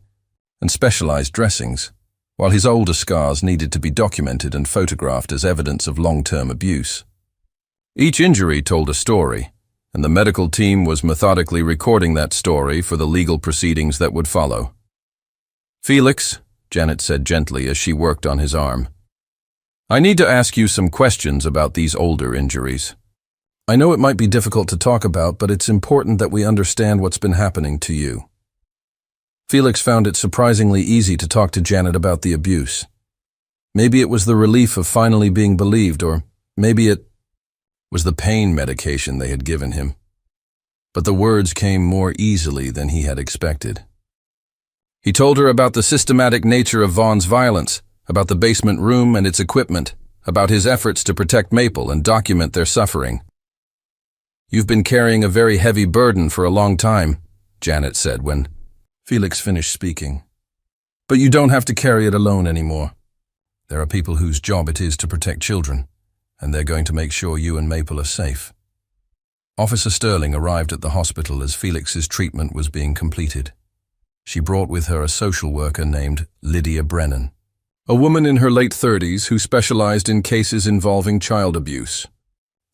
and specialized dressings, while his older scars needed to be documented and photographed as evidence of long-term abuse. Each injury told a story, and the medical team was methodically recording that story for the legal proceedings that would follow. "Felix," Janet said gently as she worked on his arm, "I need to ask you some questions about these older injuries. I know it might be difficult to talk about, but it's important that we understand what's been happening to you." Felix found it surprisingly easy to talk to Janet about the abuse. Maybe it was the relief of finally being believed, or maybe it was the pain medication they had given him. But the words came more easily than he had expected. He told her about the systematic nature of Vaughn's violence, about the basement room and its equipment, about his efforts to protect Maple and document their suffering. "You've been carrying a very heavy burden for a long time," Janet said when Felix finished speaking. "But you don't have to carry it alone anymore. There are people whose job it is to protect children, and they're going to make sure you and Maple are safe." Officer Sterling arrived at the hospital as Felix's treatment was being completed. She brought with her a social worker named Lydia Brennan, a woman in her late 30s who specialized in cases involving child abuse.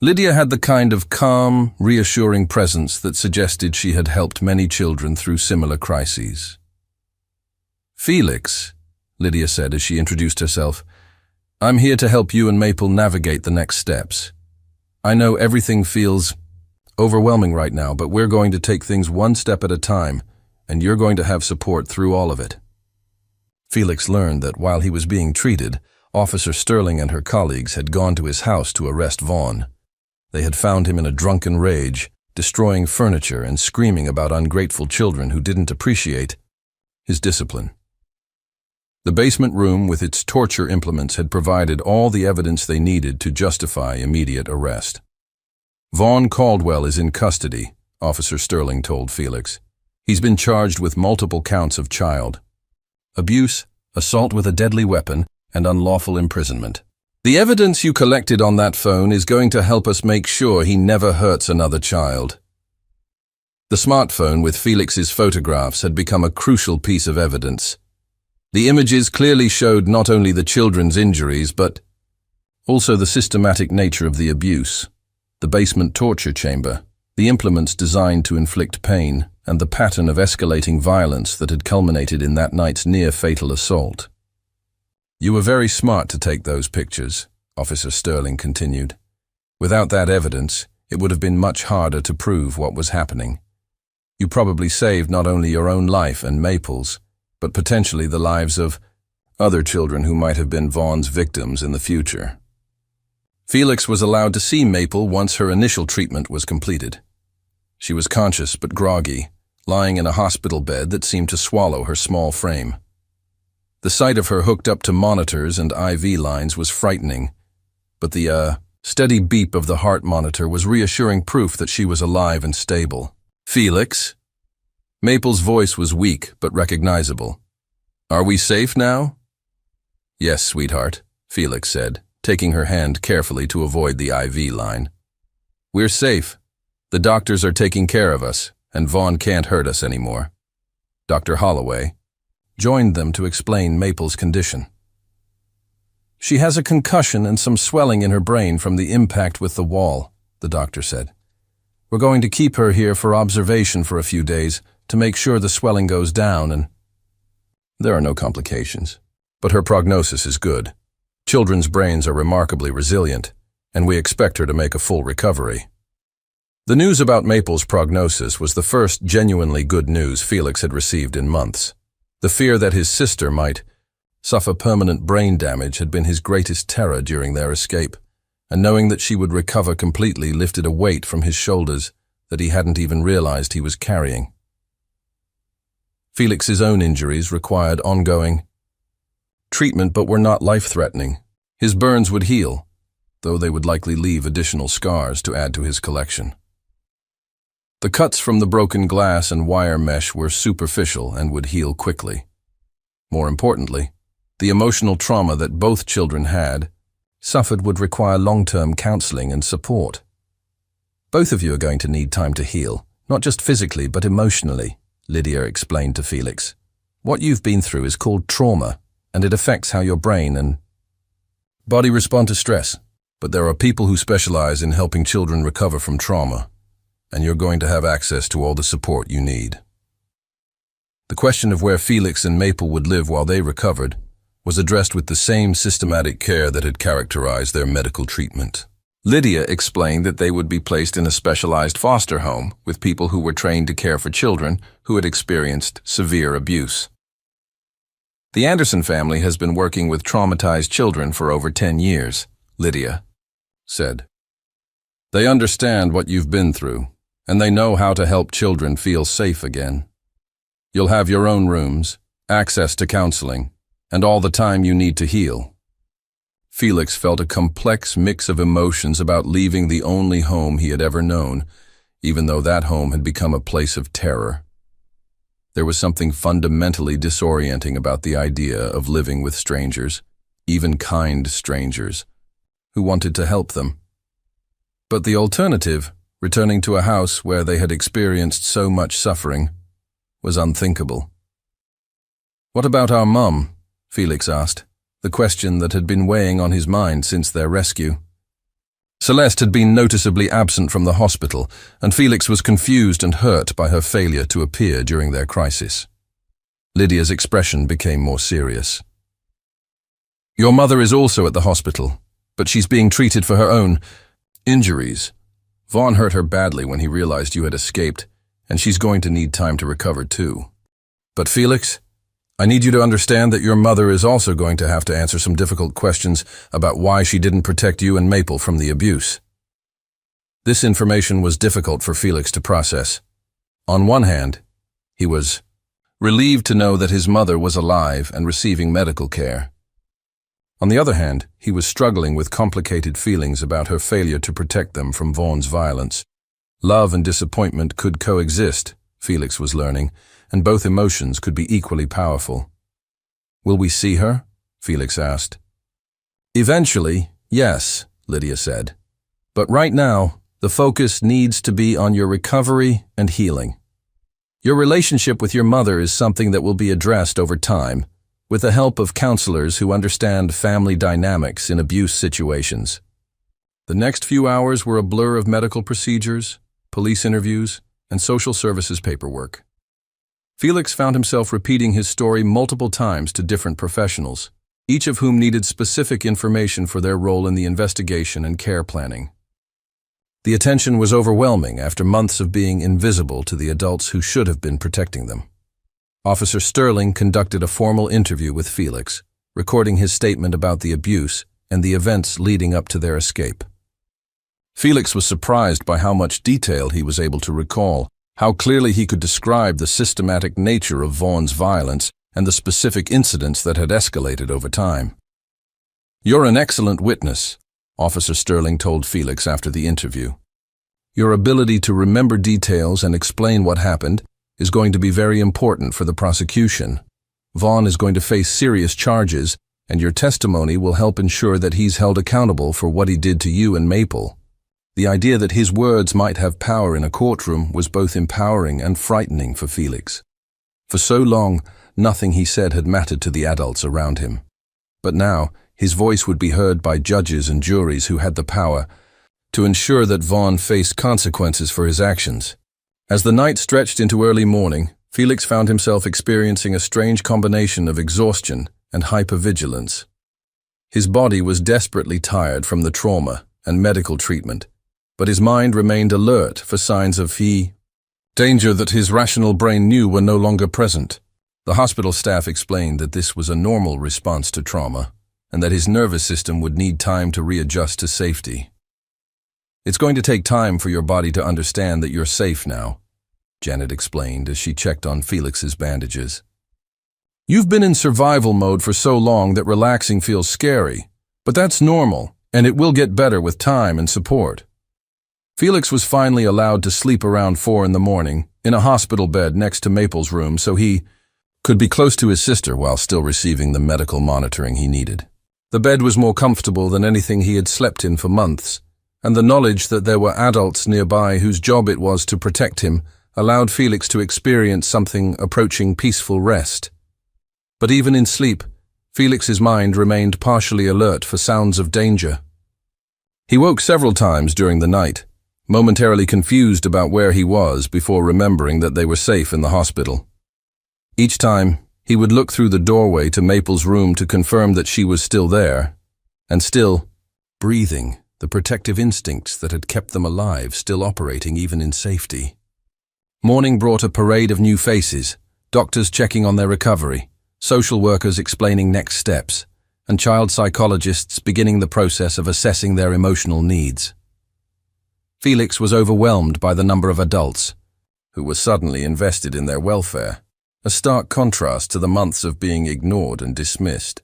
Lydia had the kind of calm, reassuring presence that suggested she had helped many children through similar crises. "Felix," Lydia said as she introduced herself, "I'm here to help you and Maple navigate the next steps. I know everything feels overwhelming right now, but we're going to take things one step at a time, and you're going to have support through all of it." Felix learned that while he was being treated, Officer Sterling and her colleagues had gone to his house to arrest Vaughn. They had found him in a drunken rage, destroying furniture and screaming about ungrateful children who didn't appreciate his discipline. The basement room with its torture implements had provided all the evidence they needed to justify immediate arrest. "Vaughn Caldwell is in custody," Officer Sterling told Felix. "He's been charged with multiple counts of child abuse, assault with a deadly weapon, and unlawful imprisonment. The evidence you collected on that phone is going to help us make sure he never hurts another child." The smartphone with Felix's photographs had become a crucial piece of evidence. The images clearly showed not only the children's injuries, but also the systematic nature of the abuse, the basement torture chamber, the implements designed to inflict pain, and the pattern of escalating violence that had culminated in that night's near-fatal assault. "You were very smart to take those pictures," Officer Sterling continued. "Without that evidence, it would have been much harder to prove what was happening. You probably saved not only your own life and Maple's, but potentially the lives of other children who might have been Vaughn's victims in the future. Felix was allowed to see Maple once her initial treatment was completed. She was conscious but groggy, lying in a hospital bed that seemed to swallow her small frame. The sight of her hooked up to monitors and IV lines was frightening, but the steady beep of the heart monitor was reassuring proof that she was alive and stable. "Felix?" Maple's voice was weak but recognizable. "Are we safe now?" "Yes, sweetheart," Felix said, taking her hand carefully to avoid the IV line. "We're safe. The doctors are taking care of us, and Vaughn can't hurt us anymore." Dr. Holloway joined them to explain Maple's condition. "She has a concussion and some swelling in her brain from the impact with the wall," the doctor said. "We're going to keep her here for observation for a few days to make sure the swelling goes down and there are no complications. But her prognosis is good. Children's brains are remarkably resilient, and we expect her to make a full recovery." The news about Maple's prognosis was the first genuinely good news Felix had received in months. The fear that his sister might suffer permanent brain damage had been his greatest terror during their escape, and knowing that she would recover completely lifted a weight from his shoulders that he hadn't even realized he was carrying. Felix's own injuries required ongoing treatment but were not life-threatening. His burns would heal, though they would likely leave additional scars to add to his collection. The cuts from the broken glass and wire mesh were superficial and would heal quickly. More importantly, the emotional trauma that both children had suffered would require long-term counseling and support. "Both of you are going to need time to heal, not just physically but emotionally," Lydia explained to Felix. "What you've been through is called trauma, and it affects how your brain and body respond to stress. But there are people who specialize in helping children recover from trauma, and you're going to have access to all the support you need." The question of where Felix and Maple would live while they recovered was addressed with the same systematic care that had characterized their medical treatment. Lydia explained that they would be placed in a specialized foster home with people who were trained to care for children who had experienced severe abuse. "The Anderson family has been working with traumatized children for over 10 years, Lydia said. "They understand what you've been through, and they know how to help children feel safe again. You'll have your own rooms, access to counseling, and all the time you need to heal." Felix felt a complex mix of emotions about leaving the only home he had ever known, even though that home had become a place of terror. There was something fundamentally disorienting about the idea of living with strangers, even kind strangers, who wanted to help them. But the alternative, returning to a house where they had experienced so much suffering, was unthinkable. "What about our mum?" Felix asked, the question that had been weighing on his mind since their rescue. Celeste had been noticeably absent from the hospital, and Felix was confused and hurt by her failure to appear during their crisis. Lydia's expression became more serious. "Your mother is also at the hospital, but she's being treated for her own injuries. Vaughn hurt her badly when he realized you had escaped, and she's going to need time to recover too. But Felix, I need you to understand that your mother is also going to have to answer some difficult questions about why she didn't protect you and Maple from the abuse." This information was difficult for Felix to process. On one hand, he was relieved to know that his mother was alive and receiving medical care. On the other hand, he was struggling with complicated feelings about her failure to protect them from Vaughn's violence. Love and disappointment could coexist, Felix was learning, and both emotions could be equally powerful. "Will we see her?" Felix asked. "Eventually, yes," Lydia said. "But right now, the focus needs to be on your recovery and healing. Your relationship with your mother is something that will be addressed over time, with the help of counselors who understand family dynamics in abuse situations." The next few hours were a blur of medical procedures, police interviews, and social services paperwork. Felix found himself repeating his story multiple times to different professionals, each of whom needed specific information for their role in the investigation and care planning. The attention was overwhelming after months of being invisible to the adults who should have been protecting them. Officer Sterling conducted a formal interview with Felix, recording his statement about the abuse and the events leading up to their escape. Felix was surprised by how much detail he was able to recall, how clearly he could describe the systematic nature of Vaughn's violence and the specific incidents that had escalated over time. "You're an excellent witness," Officer Sterling told Felix after the interview. "Your ability to remember details and explain what happened is going to be very important for the prosecution. Vaughn is going to face serious charges, and your testimony will help ensure that he's held accountable for what he did to you and Maple." The idea that his words might have power in a courtroom was both empowering and frightening for Felix. For so long, nothing he said had mattered to the adults around him. But now, his voice would be heard by judges and juries who had the power to ensure that Vaughn faced consequences for his actions. As the night stretched into early morning, Felix found himself experiencing a strange combination of exhaustion and hypervigilance. His body was desperately tired from the trauma and medical treatment, but his mind remained alert for signs of danger that his rational brain knew were no longer present. The hospital staff explained that this was a normal response to trauma, and that his nervous system would need time to readjust to safety. "It's going to take time for your body to understand that you're safe now," Janet explained as she checked on Felix's bandages. "You've been in survival mode for so long that relaxing feels scary, but that's normal, and it will get better with time and support." Felix was finally allowed to sleep around 4 in the morning in a hospital bed next to Maple's room so he could be close to his sister while still receiving the medical monitoring he needed. The bed was more comfortable than anything he had slept in for months, and the knowledge that there were adults nearby whose job it was to protect him allowed Felix to experience something approaching peaceful rest. But even in sleep, Felix's mind remained partially alert for sounds of danger. He woke several times during the night, momentarily confused about where he was before remembering that they were safe in the hospital. Each time, he would look through the doorway to Maple's room to confirm that she was still there, and still breathing, the protective instincts that had kept them alive still operating even in safety. Morning brought a parade of new faces, doctors checking on their recovery, social workers explaining next steps, and child psychologists beginning the process of assessing their emotional needs. Felix was overwhelmed by the number of adults who were suddenly invested in their welfare, a stark contrast to the months of being ignored and dismissed.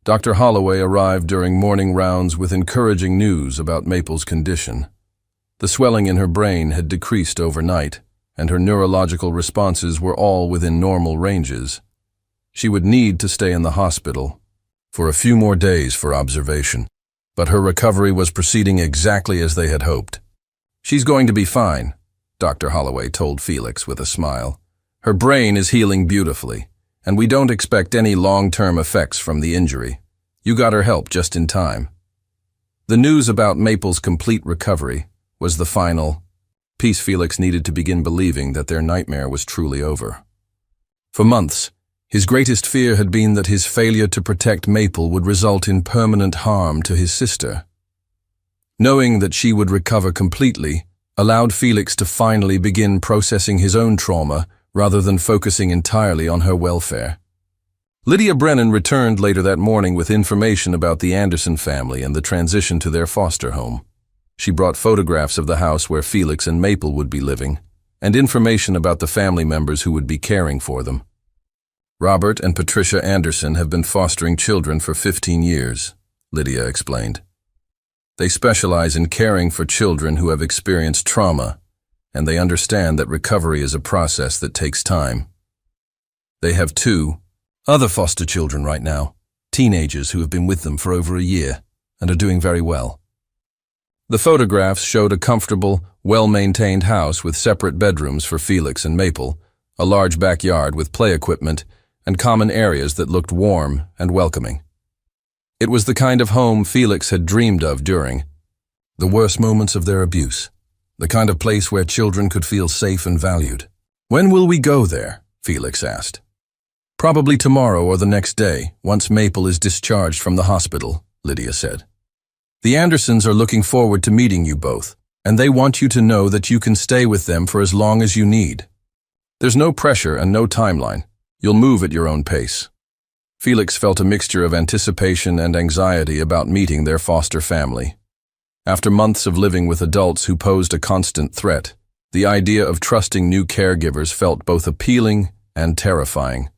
Dr. Holloway arrived during morning rounds with encouraging news about Maple's condition. The swelling in her brain had decreased overnight, and her neurological responses were all within normal ranges. She would need to stay in the hospital for a few more days for observation, but her recovery was proceeding exactly as they had hoped. "She's going to be fine," Dr. Holloway told Felix with a smile. "Her brain is healing beautifully, and we don't expect any long-term effects from the injury. You got her help just in time." The news about Maple's complete recovery was the final piece Felix needed to begin believing that their nightmare was truly over. For months, his greatest fear had been that his failure to protect Maple would result in permanent harm to his sister. Knowing that she would recover completely allowed Felix to finally begin processing his own trauma rather than focusing entirely on her welfare. Lydia Brennan returned later that morning with information about the Anderson family and the transition to their foster home. She brought photographs of the house where Felix and Maple would be living, and information about the family members who would be caring for them. "Robert and Patricia Anderson have been fostering children for 15 years, Lydia explained. "They specialize in caring for children who have experienced trauma, and they understand that recovery is a process that takes time. They have 2 other foster children right now, teenagers who have been with them for over a year and are doing very well." The photographs showed a comfortable, well-maintained house with separate bedrooms for Felix and Maple, a large backyard with play equipment, and common areas that looked warm and welcoming. It was the kind of home Felix had dreamed of during the worst moments of their abuse, the kind of place where children could feel safe and valued. "When will we go there?" Felix asked. "Probably tomorrow or the next day, once Maple is discharged from the hospital," Lydia said. "The Andersons are looking forward to meeting you both. and they want you to know that you can stay with them for as long as you need. There's no pressure and no timeline. You'll move at your own pace. Felix felt a mixture of anticipation and anxiety about meeting their foster family. After months of living with adults who posed a constant threat, the idea of trusting new caregivers felt both appealing and terrifying.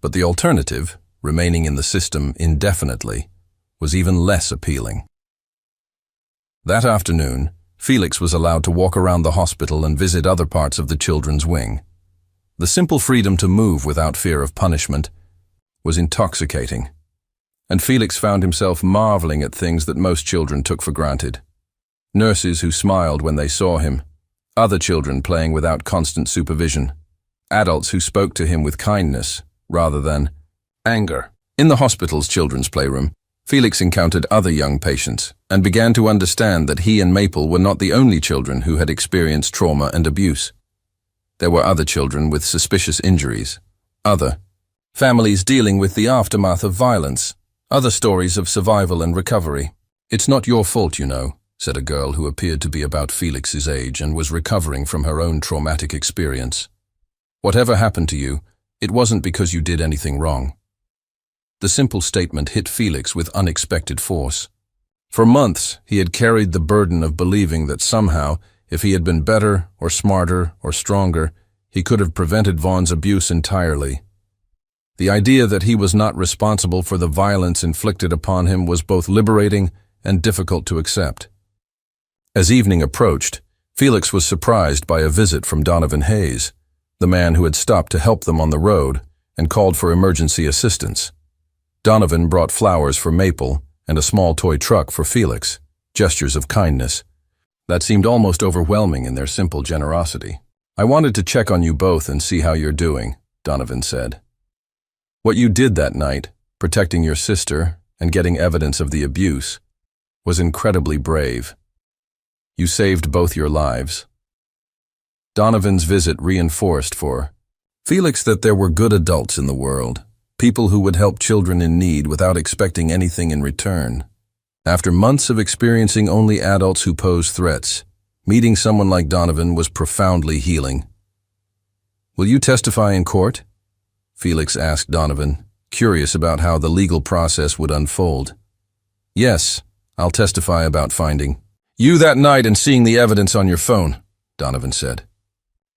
But the alternative, remaining in the system indefinitely, was even less appealing. That afternoon, Felix was allowed to walk around the hospital and visit other parts of the children's wing. The simple freedom to move without fear of punishment was intoxicating, and Felix found himself marveling at things that most children took for granted. Nurses who smiled when they saw him, other children playing without constant supervision, adults who spoke to him with kindness rather than anger. In the hospital's children's playroom, Felix encountered other young patients and began to understand that he and Maple were not the only children who had experienced trauma and abuse. There were other children with suspicious injuries, other families dealing with the aftermath of violence, other stories of survival and recovery. "It's not your fault, you know," said a girl who appeared to be about Felix's age and was recovering from her own traumatic experience. "Whatever happened to you, it wasn't because you did anything wrong." The simple statement hit Felix with unexpected force. For months, he had carried the burden of believing that somehow, if he had been better or smarter or stronger, he could have prevented Vaughn's abuse entirely. The idea that he was not responsible for the violence inflicted upon him was both liberating and difficult to accept. As evening approached, Felix was surprised by a visit from Donovan Hayes, the man who had stopped to help them on the road and called for emergency assistance. Donovan brought flowers for Maple and a small toy truck for Felix, gestures of kindness that seemed almost overwhelming in their simple generosity. "I wanted to check on you both and see how you're doing," Donovan said. "What you did that night, protecting your sister and getting evidence of the abuse, was incredibly brave. You saved both your lives." Donovan's visit reinforced for Felix that there were good adults in the world, people who would help children in need without expecting anything in return. After months of experiencing only adults who posed threats, meeting someone like Donovan was profoundly healing. "Will you testify in court?" Felix asked Donovan, curious about how the legal process would unfold. "Yes, I'll testify about finding you that night and seeing the evidence on your phone," Donovan said.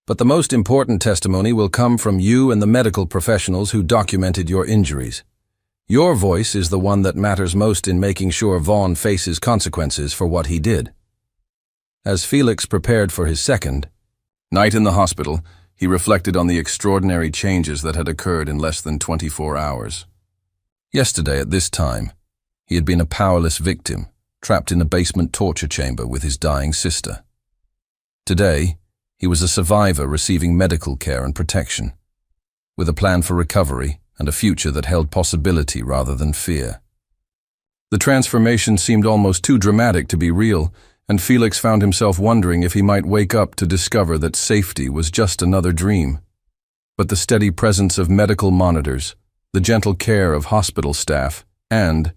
"But the most important testimony will come from you and the medical professionals who documented your injuries. Your voice is the one that matters most in making sure Vaughn faces consequences for what he did." As Felix prepared for his second night in the hospital, he reflected on the extraordinary changes that had occurred in less than 24 hours. Yesterday at this time, he had been a powerless victim, trapped in a basement torture chamber with his dying sister. Today, he was a survivor receiving medical care and protection, with a plan for recovery and a future that held possibility rather than fear. The transformation seemed almost too dramatic to be real, and Felix found himself wondering if he might wake up to discover that safety was just another dream. But the steady presence of medical monitors, the gentle care of hospital staff, and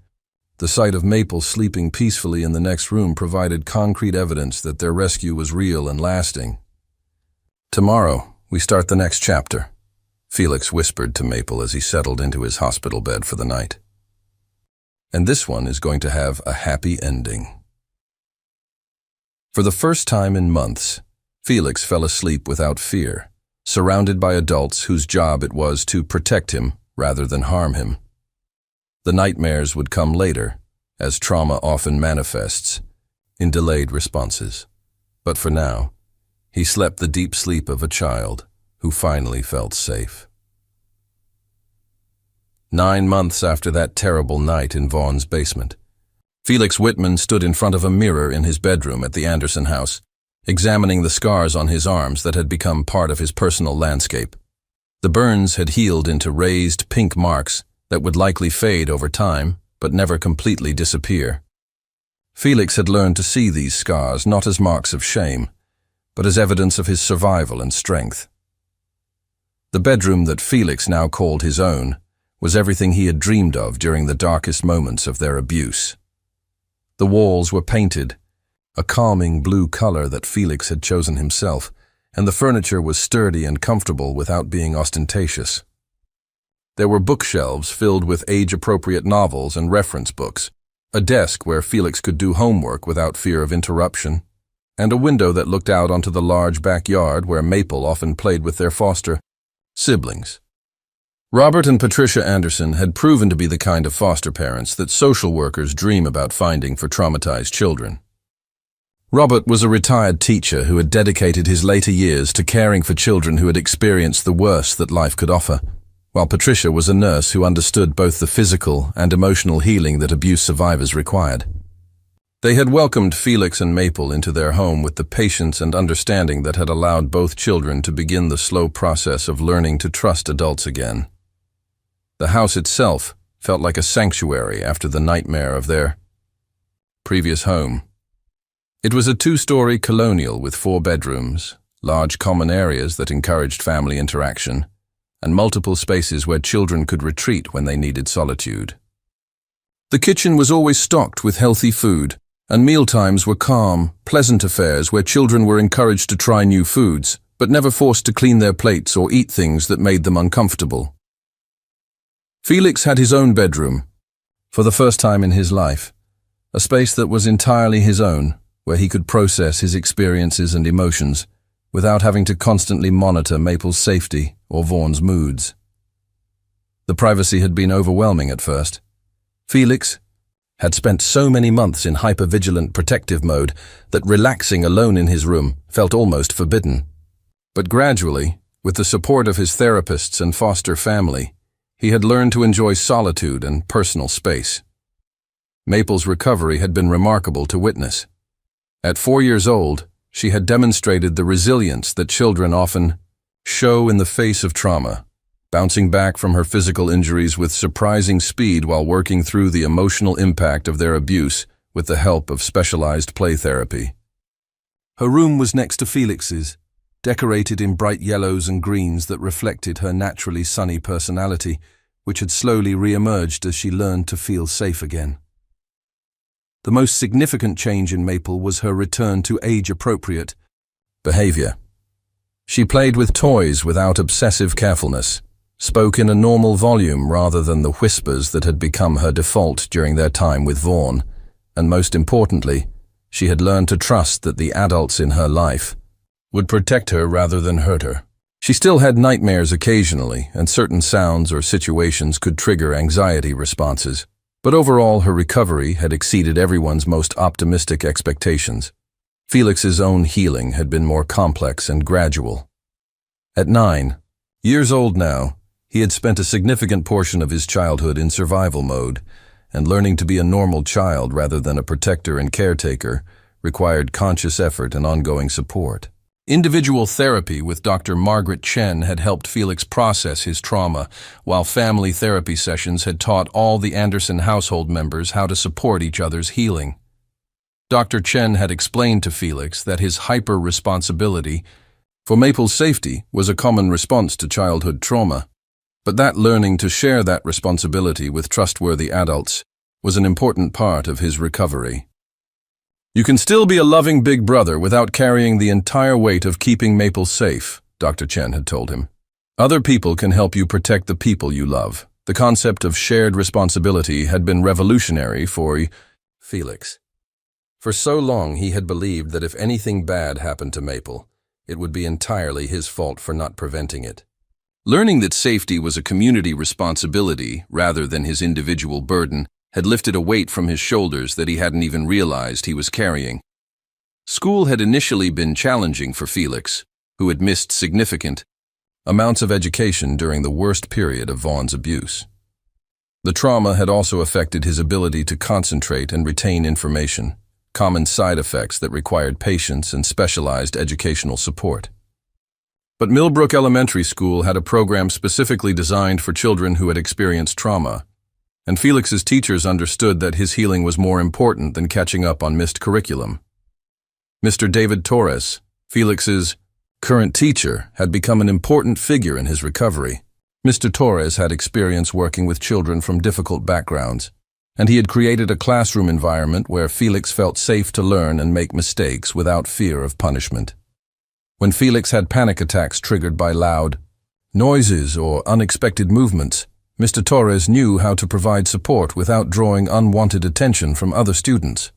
the sight of Maple sleeping peacefully in the next room provided concrete evidence that their rescue was real and lasting. "Tomorrow, we start the next chapter," Felix whispered to Maple as he settled into his hospital bed for the night. "And this one is going to have a happy ending." For the first time in months, Felix fell asleep without fear, surrounded by adults whose job it was to protect him rather than harm him. The nightmares would come later, as trauma often manifests, in delayed responses. But for now, he slept the deep sleep of a child who finally felt safe. 9 months after that terrible night in Vaughn's basement, Felix Whitman stood in front of a mirror in his bedroom at the Anderson house, examining the scars on his arms that had become part of his personal landscape. The burns had healed into raised pink marks that would likely fade over time, but never completely disappear. Felix had learned to see these scars not as marks of shame, but as evidence of his survival and strength. The bedroom that Felix now called his own was everything he had dreamed of during the darkest moments of their abuse. The walls were painted, a calming blue color that Felix had chosen himself, and the furniture was sturdy and comfortable without being ostentatious. There were bookshelves filled with age-appropriate novels and reference books, a desk where Felix could do homework without fear of interruption, and a window that looked out onto the large backyard where Maple often played with their foster siblings. Robert and Patricia Anderson had proven to be the kind of foster parents that social workers dream about finding for traumatized children. Robert was a retired teacher who had dedicated his later years to caring for children who had experienced the worst that life could offer, while Patricia was a nurse who understood both the physical and emotional healing that abuse survivors required. They had welcomed Felix and Maple into their home with the patience and understanding that had allowed both children to begin the slow process of learning to trust adults again. The house itself felt like a sanctuary after the nightmare of their previous home. It was a two-story colonial with 4 bedrooms, large common areas that encouraged family interaction, and multiple spaces where children could retreat when they needed solitude. The kitchen was always stocked with healthy food, and mealtimes were calm, pleasant affairs where children were encouraged to try new foods, but never forced to clean their plates or eat things that made them uncomfortable. Felix had his own bedroom, for the first time in his life, a space that was entirely his own, where he could process his experiences and emotions without having to constantly monitor Maple's safety or Vaughn's moods. The privacy had been overwhelming at first. Felix had spent so many months in hypervigilant protective mode that relaxing alone in his room felt almost forbidden. But gradually, with the support of his therapists and foster family, he had learned to enjoy solitude and personal space. Maple's recovery had been remarkable to witness. At 4 years old, she had demonstrated the resilience that children often show in the face of trauma, bouncing back from her physical injuries with surprising speed while working through the emotional impact of their abuse with the help of specialized play therapy. Her room was next to Felix's, decorated in bright yellows and greens that reflected her naturally sunny personality, which had slowly re-emerged as she learned to feel safe again. The most significant change in Maple was her return to age-appropriate behavior. She played with toys without obsessive carefulness, spoke in a normal volume rather than the whispers that had become her default during their time with Vaughn, and most importantly, she had learned to trust that the adults in her life would protect her rather than hurt her. She still had nightmares occasionally, and certain sounds or situations could trigger anxiety responses, but overall her recovery had exceeded everyone's most optimistic expectations. Felix's own healing had been more complex and gradual. At 9 years old now, he had spent a significant portion of his childhood in survival mode, and learning to be a normal child rather than a protector and caretaker required conscious effort and ongoing support. Individual therapy with Dr. Margaret Chen had helped Felix process his trauma, while family therapy sessions had taught all the Anderson household members how to support each other's healing. Dr. Chen had explained to Felix that his hyper-responsibility for Maple's safety was a common response to childhood trauma, but that learning to share that responsibility with trustworthy adults was an important part of his recovery. "You can still be a loving big brother without carrying the entire weight of keeping Maple safe," Dr. Chen had told him. "Other people can help you protect the people you love." The concept of shared responsibility had been revolutionary for Felix. For so long he had believed that if anything bad happened to Maple, it would be entirely his fault for not preventing it. Learning that safety was a community responsibility rather than his individual burden had lifted a weight from his shoulders that he hadn't even realized he was carrying. School had initially been challenging for Felix, who had missed significant amounts of education during the worst period of Vaughn's abuse. The trauma had also affected his ability to concentrate and retain information, common side effects that required patience and specialized educational support. But Millbrook Elementary School had a program specifically designed for children who had experienced trauma, and Felix's teachers understood that his healing was more important than catching up on missed curriculum. Mr. David Torres, Felix's current teacher, had become an important figure in his recovery. Mr. Torres had experience working with children from difficult backgrounds, and he had created a classroom environment where Felix felt safe to learn and make mistakes without fear of punishment. When Felix had panic attacks triggered by loud noises or unexpected movements, Mr. Torres knew how to provide support without drawing unwanted attention from other students.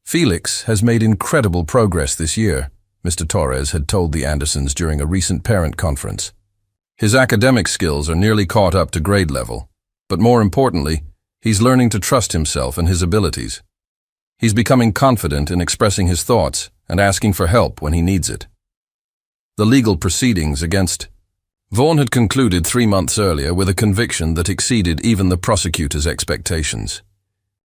Felix has made incredible progress this year, Mr. Torres had told the Andersons during a recent parent conference. His academic skills are nearly caught up to grade level, but more importantly, he's learning to trust himself and his abilities. He's becoming confident in expressing his thoughts and asking for help when he needs it. The legal proceedings against Vaughn had concluded 3 months earlier with a conviction that exceeded even the prosecutor's expectations.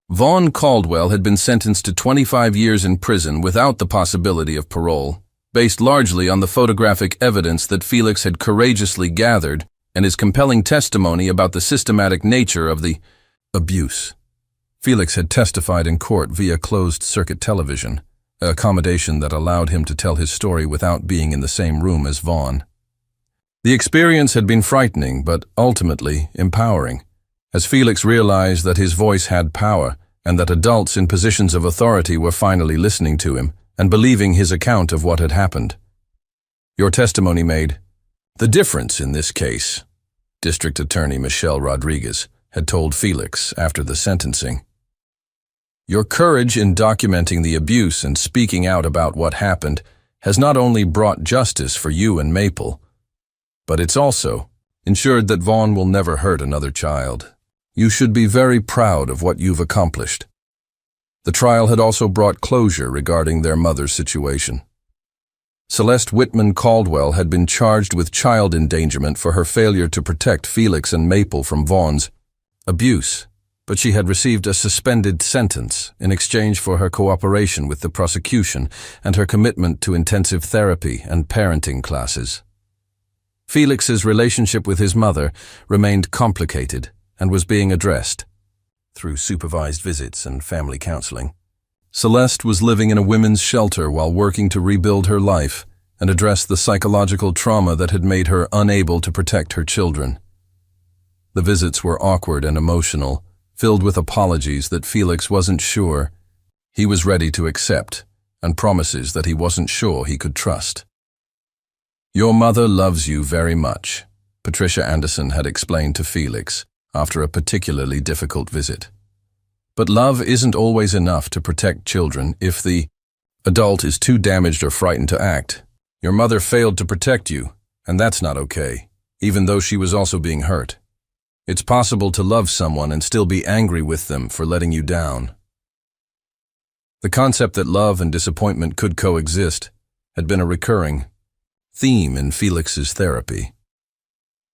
Vaughn Caldwell had been sentenced to 25 years in prison without the possibility of parole, based largely on the photographic evidence that Felix had courageously gathered and his compelling testimony about the systematic nature of the abuse. Felix had testified in court via closed-circuit television, an accommodation that allowed him to tell his story without being in the same room as Vaughn. The experience had been frightening, but ultimately empowering, as Felix realized that his voice had power and that adults in positions of authority were finally listening to him and believing his account of what had happened. "Your testimony made the difference in this case," District Attorney Michelle Rodriguez had told Felix after the sentencing. "Your courage in documenting the abuse and speaking out about what happened has not only brought justice for you and Maple, but it's also ensured that Vaughn will never hurt another child. You should be very proud of what you've accomplished." The trial had also brought closure regarding their mother's situation. Celeste Whitman Caldwell had been charged with child endangerment for her failure to protect Felix and Maple from Vaughn's abuse, but she had received a suspended sentence in exchange for her cooperation with the prosecution and her commitment to intensive therapy and parenting classes. Felix's relationship with his mother remained complicated and was being addressed through supervised visits and family counseling. Celeste was living in a women's shelter while working to rebuild her life and address the psychological trauma that had made her unable to protect her children. The visits were awkward and emotional, filled with apologies that Felix wasn't sure he was ready to accept and promises that he wasn't sure he could trust. "Your mother loves you very much," Patricia Anderson had explained to Felix after a particularly difficult visit. "But love isn't always enough to protect children if the adult is too damaged or frightened to act. Your mother failed to protect you, and that's not okay, even though she was also being hurt. It's possible to love someone and still be angry with them for letting you down." The concept that love and disappointment could coexist had been a recurring theme in Felix's therapy.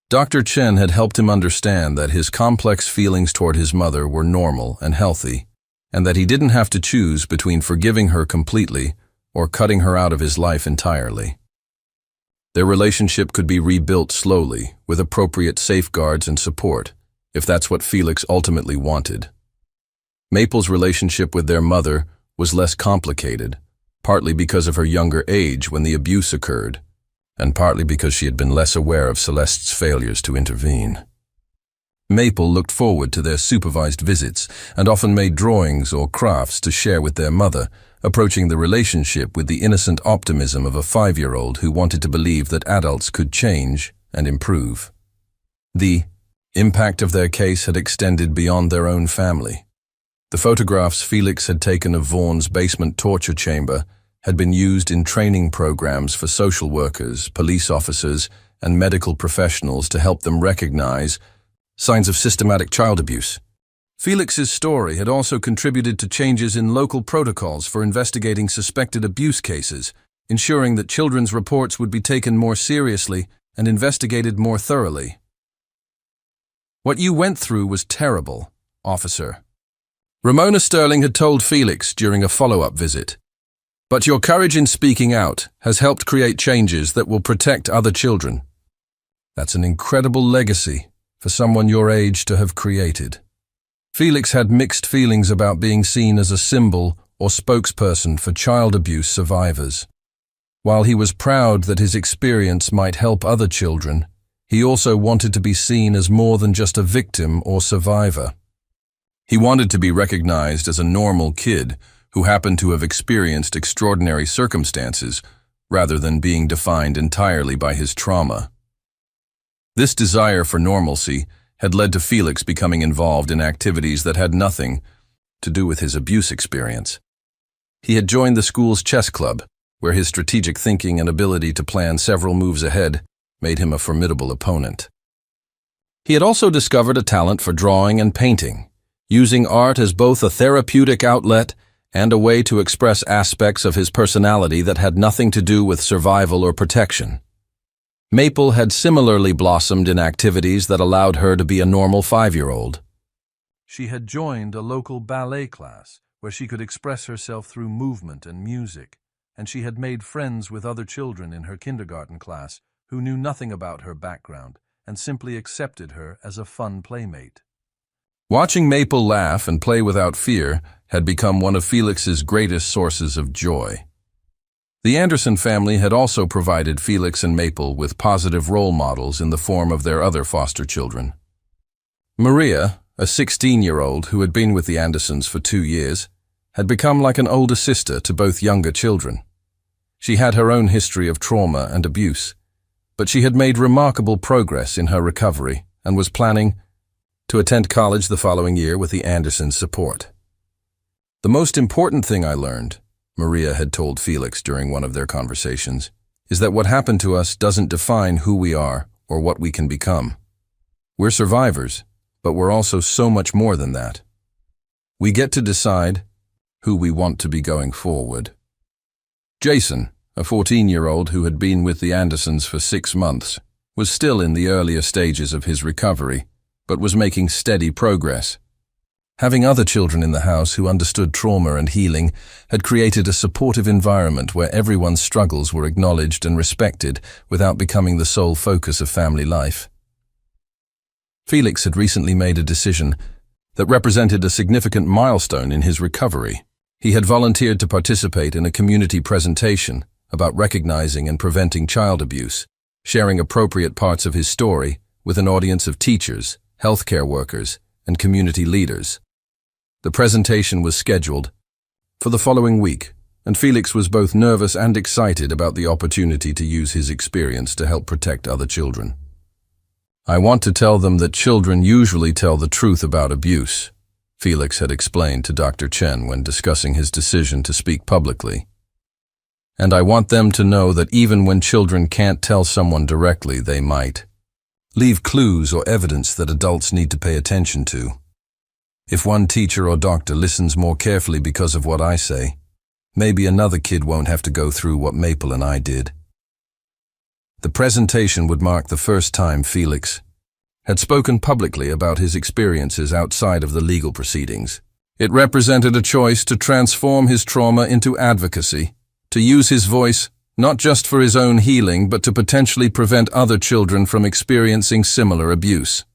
Dr. Chen had helped him understand that his complex feelings toward his mother were normal and healthy, and that he didn't have to choose between forgiving her completely or cutting her out of his life entirely. Their relationship could be rebuilt slowly, with appropriate safeguards and support, if that's what Felix ultimately wanted. Maple's relationship with their mother was less complicated, partly because of her younger age when the abuse occurred, and partly because she had been less aware of Celeste's failures to intervene. Maple looked forward to their supervised visits and often made drawings or crafts to share with their mother, approaching the relationship with the innocent optimism of a 5-year-old who wanted to believe that adults could change and improve. The impact of their case had extended beyond their own family. The photographs Felix had taken of Vaughn's basement torture chamber had been used in training programs for social workers, police officers, and medical professionals to help them recognize signs of systematic child abuse. Felix's story had also contributed to changes in local protocols for investigating suspected abuse cases, ensuring that children's reports would be taken more seriously and investigated more thoroughly. "What you went through was terrible, officer," Ramona Sterling had told Felix during a follow-up visit. "But your courage in speaking out has helped create changes that will protect other children. That's an incredible legacy for someone your age to have created." Felix had mixed feelings about being seen as a symbol or spokesperson for child abuse survivors. While he was proud that his experience might help other children, he also wanted to be seen as more than just a victim or survivor. He wanted to be recognized as a normal kid who happened to have experienced extraordinary circumstances rather than being defined entirely by his trauma. This desire for normalcy had led to Felix becoming involved in activities that had nothing to do with his abuse experience. He had joined the school's chess club, where his strategic thinking and ability to plan several moves ahead made him a formidable opponent. He had also discovered a talent for drawing and painting, using art as both a therapeutic outlet and a way to express aspects of his personality that had nothing to do with survival or protection. Maple had similarly blossomed in activities that allowed her to be a normal 5-year-old. She had joined a local ballet class where she could express herself through movement and music, and she had made friends with other children in her kindergarten class who knew nothing about her background and simply accepted her as a fun playmate. Watching Maple laugh and play without fear had become one of Felix's greatest sources of joy. The Anderson family had also provided Felix and Maple with positive role models in the form of their other foster children. Maria, a 16-year-old who had been with the Andersons for 2 years, had become like an older sister to both younger children. She had her own history of trauma and abuse, but she had made remarkable progress in her recovery and was planning to attend college the following year with the Andersons' support. "The most important thing I learned," Maria had told Felix during one of their conversations, "is that what happened to us doesn't define who we are or what we can become. We're survivors, but we're also so much more than that. We get to decide who we want to be going forward." Jason, a 14-year-old who had been with the Andersons for 6 months, was still in the earlier stages of his recovery, but was making steady progress. Having other children in the house who understood trauma and healing had created a supportive environment where everyone's struggles were acknowledged and respected without becoming the sole focus of family life. Felix had recently made a decision that represented a significant milestone in his recovery. He had volunteered to participate in a community presentation about recognizing and preventing child abuse, sharing appropriate parts of his story with an audience of teachers, healthcare workers, and community leaders. The presentation was scheduled for the following week, and Felix was both nervous and excited about the opportunity to use his experience to help protect other children. "I want to tell them that children usually tell the truth about abuse," Felix had explained to Dr. Chen when discussing his decision to speak publicly. "And I want them to know that even when children can't tell someone directly, they might leave clues or evidence that adults need to pay attention to. If one teacher or doctor listens more carefully because of what I say, maybe another kid won't have to go through what Maple and I did." The presentation would mark the first time Felix had spoken publicly about his experiences outside of the legal proceedings. It represented a choice to transform his trauma into advocacy, to use his voice not just for his own healing, but to potentially prevent other children from experiencing similar abuse.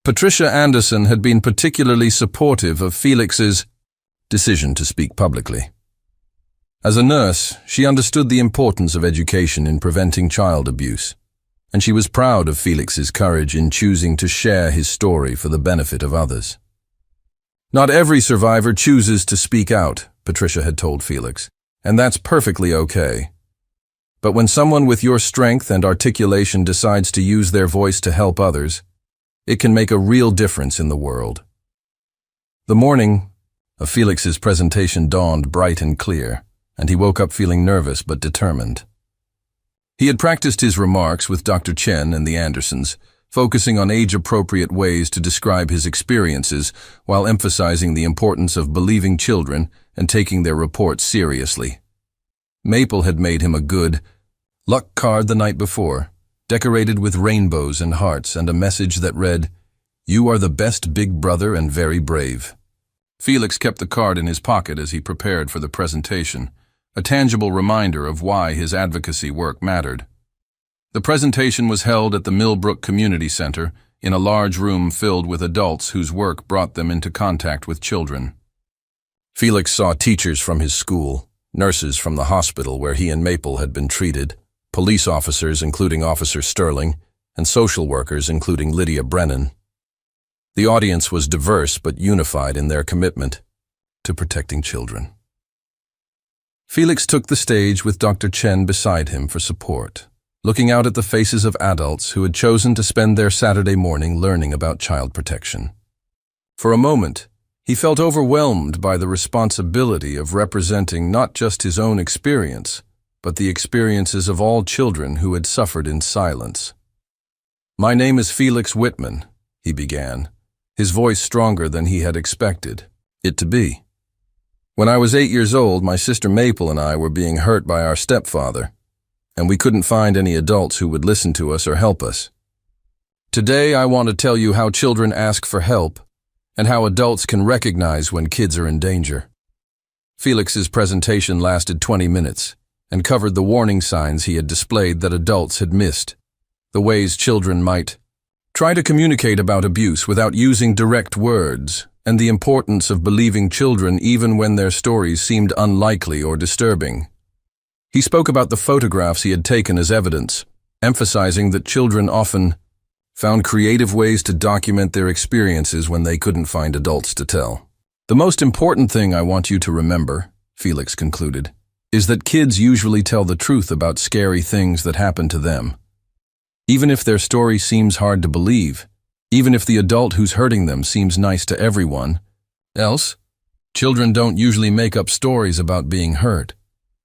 Patricia Anderson had been particularly supportive of Felix's decision to speak publicly. As a nurse, she understood the importance of education in preventing child abuse, and she was proud of Felix's courage in choosing to share his story for the benefit of others. "Not every survivor chooses to speak out," Patricia had told Felix, "and that's perfectly okay. But when someone with your strength and articulation decides to use their voice to help others, it can make a real difference in the world." The morning of Felix's presentation dawned bright and clear, and he woke up feeling nervous but determined. He had practiced his remarks with Dr. Chen and the Andersons, focusing on age-appropriate ways to describe his experiences while emphasizing the importance of believing children and taking their reports seriously. Maple had made him a good luck card the night before, decorated with rainbows and hearts and a message that read, "You are the best big brother and very brave." Felix kept the card in his pocket as he prepared for the presentation, a tangible reminder of why his advocacy work mattered. The presentation was held at the Millbrook Community Center in a large room filled with adults whose work brought them into contact with children. Felix saw teachers from his school, nurses from the hospital where he and Maple had been treated, police officers including Officer Sterling, and social workers including Lydia Brennan. The audience was diverse but unified in their commitment to protecting children. Felix took the stage with Dr. Chen beside him for support, looking out at the faces of adults who had chosen to spend their Saturday morning learning about child protection. For a moment, he felt overwhelmed by the responsibility of representing not just his own experience, but the experiences of all children who had suffered in silence. "My name is Felix Whitman," he began, his voice stronger than he had expected it to be. "When I was 8 years old, my sister Maple and I were being hurt by our stepfather, and we couldn't find any adults who would listen to us or help us. Today, I want to tell you how children ask for help and how adults can recognize when kids are in danger." Felix's presentation lasted 20 minutes and covered the warning signs he had displayed that adults had missed, the ways children might try to communicate about abuse without using direct words, and the importance of believing children even when their stories seemed unlikely or disturbing. He spoke about the photographs he had taken as evidence, emphasizing that children often found creative ways to document their experiences when they couldn't find adults to tell. "The most important thing I want you to remember," Felix concluded, "is that kids usually tell the truth about scary things that happen to them. Even if their story seems hard to believe, even if the adult who's hurting them seems nice to everyone else, children don't usually make up stories about being hurt.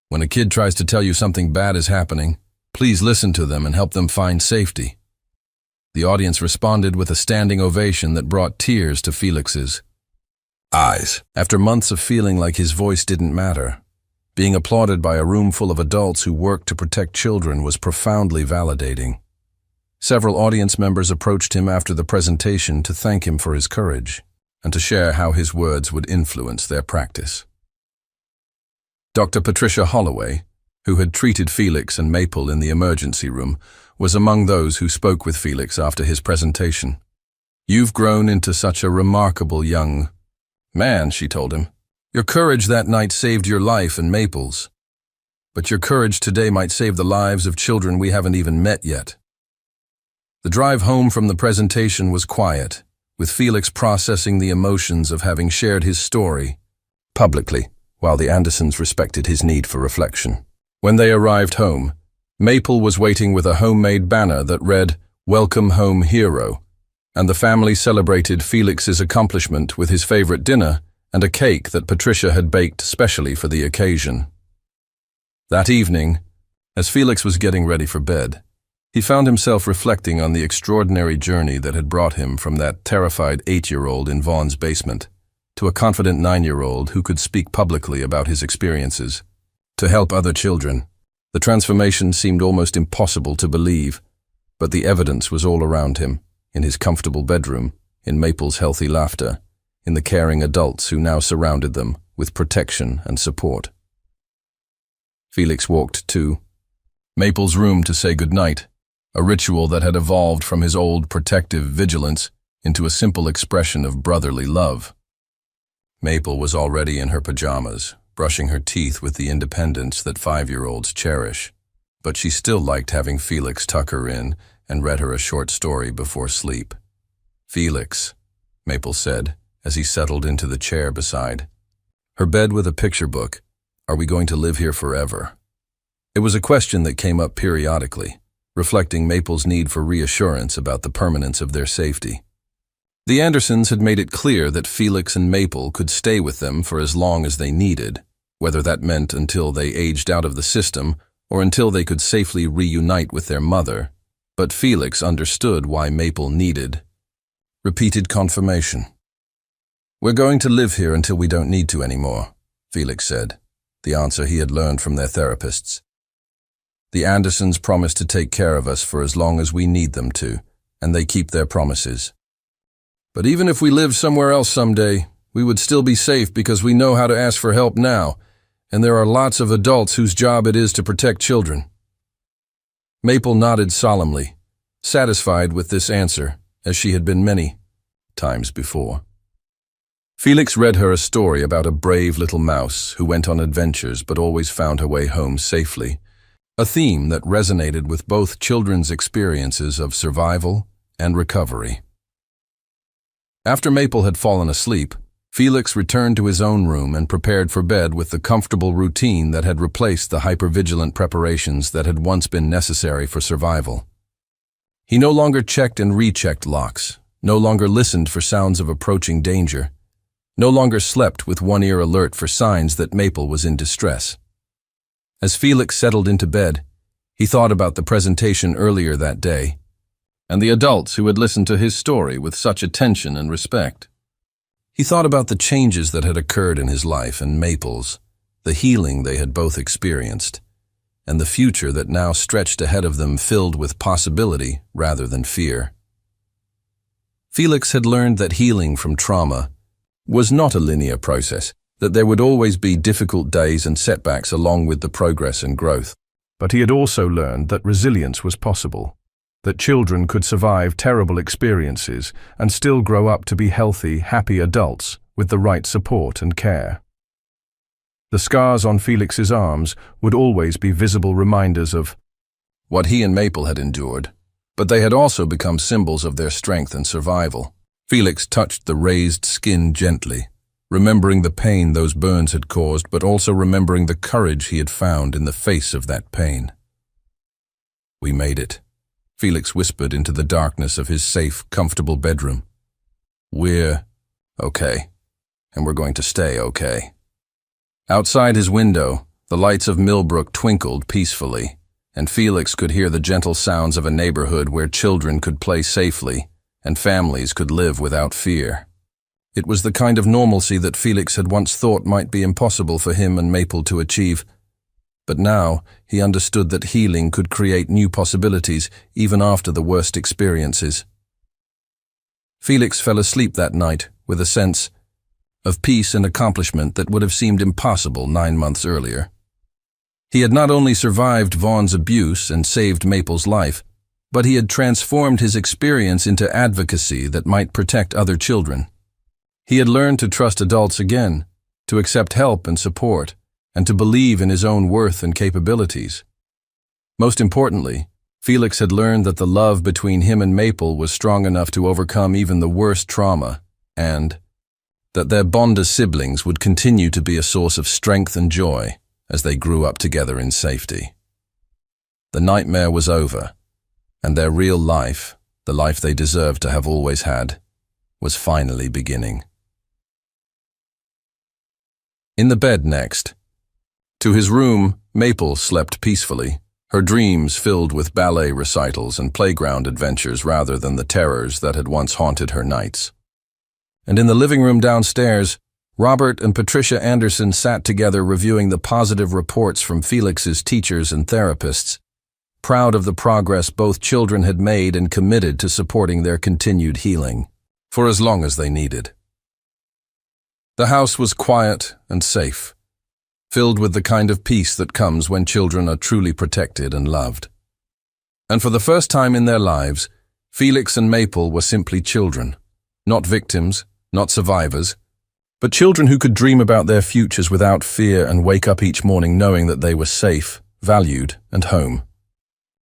When a kid tries to tell you something bad is happening, please listen to them and help them find safety." The audience responded with a standing ovation that brought tears to Felix's eyes. After months of feeling like his voice didn't matter, being applauded by a room full of adults who worked to protect children was profoundly validating. Several audience members approached him after the presentation to thank him for his courage and to share how his words would influence their practice. Dr. Patricia Holloway, who had treated Felix and Maple in the emergency room, was among those who spoke with Felix after his presentation. "You've grown into such a remarkable young man," she told him. "Your courage that night saved your life and Maple's. But your courage today might save the lives of children we haven't even met yet." The drive home from the presentation was quiet, with Felix processing the emotions of having shared his story publicly, while the Andersons respected his need for reflection. When they arrived home, Maple was waiting with a homemade banner that read, "Welcome Home Hero," and the family celebrated Felix's accomplishment with his favorite dinner and a cake that Patricia had baked specially for the occasion. That evening, as Felix was getting ready for bed, he found himself reflecting on the extraordinary journey that had brought him from that terrified 8-year-old in Vaughn's basement to a confident 9-year-old who could speak publicly about his experiences to help other children. The transformation seemed almost impossible to believe, but the evidence was all around him, in his comfortable bedroom, in Maple's healthy laughter, in the caring adults who now surrounded them with protection and support. Felix walked to Maple's room to say goodnight, a ritual that had evolved from his old protective vigilance into a simple expression of brotherly love. Maple was already in her pajamas, brushing her teeth with the independence that 5-year-olds cherish, but she still liked having Felix tuck her in and read her a short story before sleep. "Felix," Maple said, as he settled into the chair beside her bed with a picture book, "are we going to live here forever?" It was a question that came up periodically, reflecting Maple's need for reassurance about the permanence of their safety. The Andersons had made it clear that Felix and Maple could stay with them for as long as they needed, whether that meant until they aged out of the system or until they could safely reunite with their mother. But Felix understood why Maple needed repeated confirmation. "We're going to live here until we don't need to anymore," Felix said, the answer he had learned from their therapists. "The Andersons promise to take care of us for as long as we need them to, and they keep their promises. But even if we lived somewhere else someday, we would still be safe because we know how to ask for help now, and there are lots of adults whose job it is to protect children." Maple nodded solemnly, satisfied with this answer, as she had been many times before. Felix read her a story about a brave little mouse who went on adventures but always found her way home safely, a theme that resonated with both children's experiences of survival and recovery. After Maple had fallen asleep, Felix returned to his own room and prepared for bed with the comfortable routine that had replaced the hypervigilant preparations that had once been necessary for survival. He no longer checked and rechecked locks, no longer listened for sounds of approaching danger, no longer slept with one ear alert for signs that Maple was in distress. As Felix settled into bed, he thought about the presentation earlier that day, and the adults who had listened to his story with such attention and respect. He thought about the changes that had occurred in his life and Maple's, the healing they had both experienced, and the future that now stretched ahead of them filled with possibility rather than fear. Felix had learned that healing from trauma was not a linear process, that there would always be difficult days and setbacks along with the progress and growth. But he had also learned that resilience was possible, that children could survive terrible experiences and still grow up to be healthy, happy adults with the right support and care. The scars on Felix's arms would always be visible reminders of what he and Maple had endured, but they had also become symbols of their strength and survival. Felix touched the raised skin gently, remembering the pain those burns had caused, but also remembering the courage he had found in the face of that pain. "We made it," Felix whispered into the darkness of his safe, comfortable bedroom. "We're okay, and we're going to stay okay." Outside his window, the lights of Millbrook twinkled peacefully, and Felix could hear the gentle sounds of a neighborhood where children could play safely and families could live without fear. It was the kind of normalcy that Felix had once thought might be impossible for him and Maple to achieve. But now he understood that healing could create new possibilities even after the worst experiences. Felix fell asleep that night with a sense of peace and accomplishment that would have seemed impossible 9 months earlier. He had not only survived Vaughn's abuse and saved Maple's life, but he had transformed his experience into advocacy that might protect other children. He had learned to trust adults again, to accept help and support, and to believe in his own worth and capabilities. Most importantly, Felix had learned that the love between him and Maple was strong enough to overcome even the worst trauma, and that their bond as siblings would continue to be a source of strength and joy as they grew up together in safety. The nightmare was over, and their real life, the life they deserved to have always had, was finally beginning. In the bed next to his room, Maple slept peacefully, her dreams filled with ballet recitals and playground adventures rather than the terrors that had once haunted her nights. And in the living room downstairs, Robert and Patricia Anderson sat together reviewing the positive reports from Felix's teachers and therapists, proud of the progress both children had made and committed to supporting their continued healing, for as long as they needed. The house was quiet and safe, filled with the kind of peace that comes when children are truly protected and loved. And for the first time in their lives, Felix and Maple were simply children, not victims, not survivors, but children who could dream about their futures without fear and wake up each morning knowing that they were safe, valued, and home.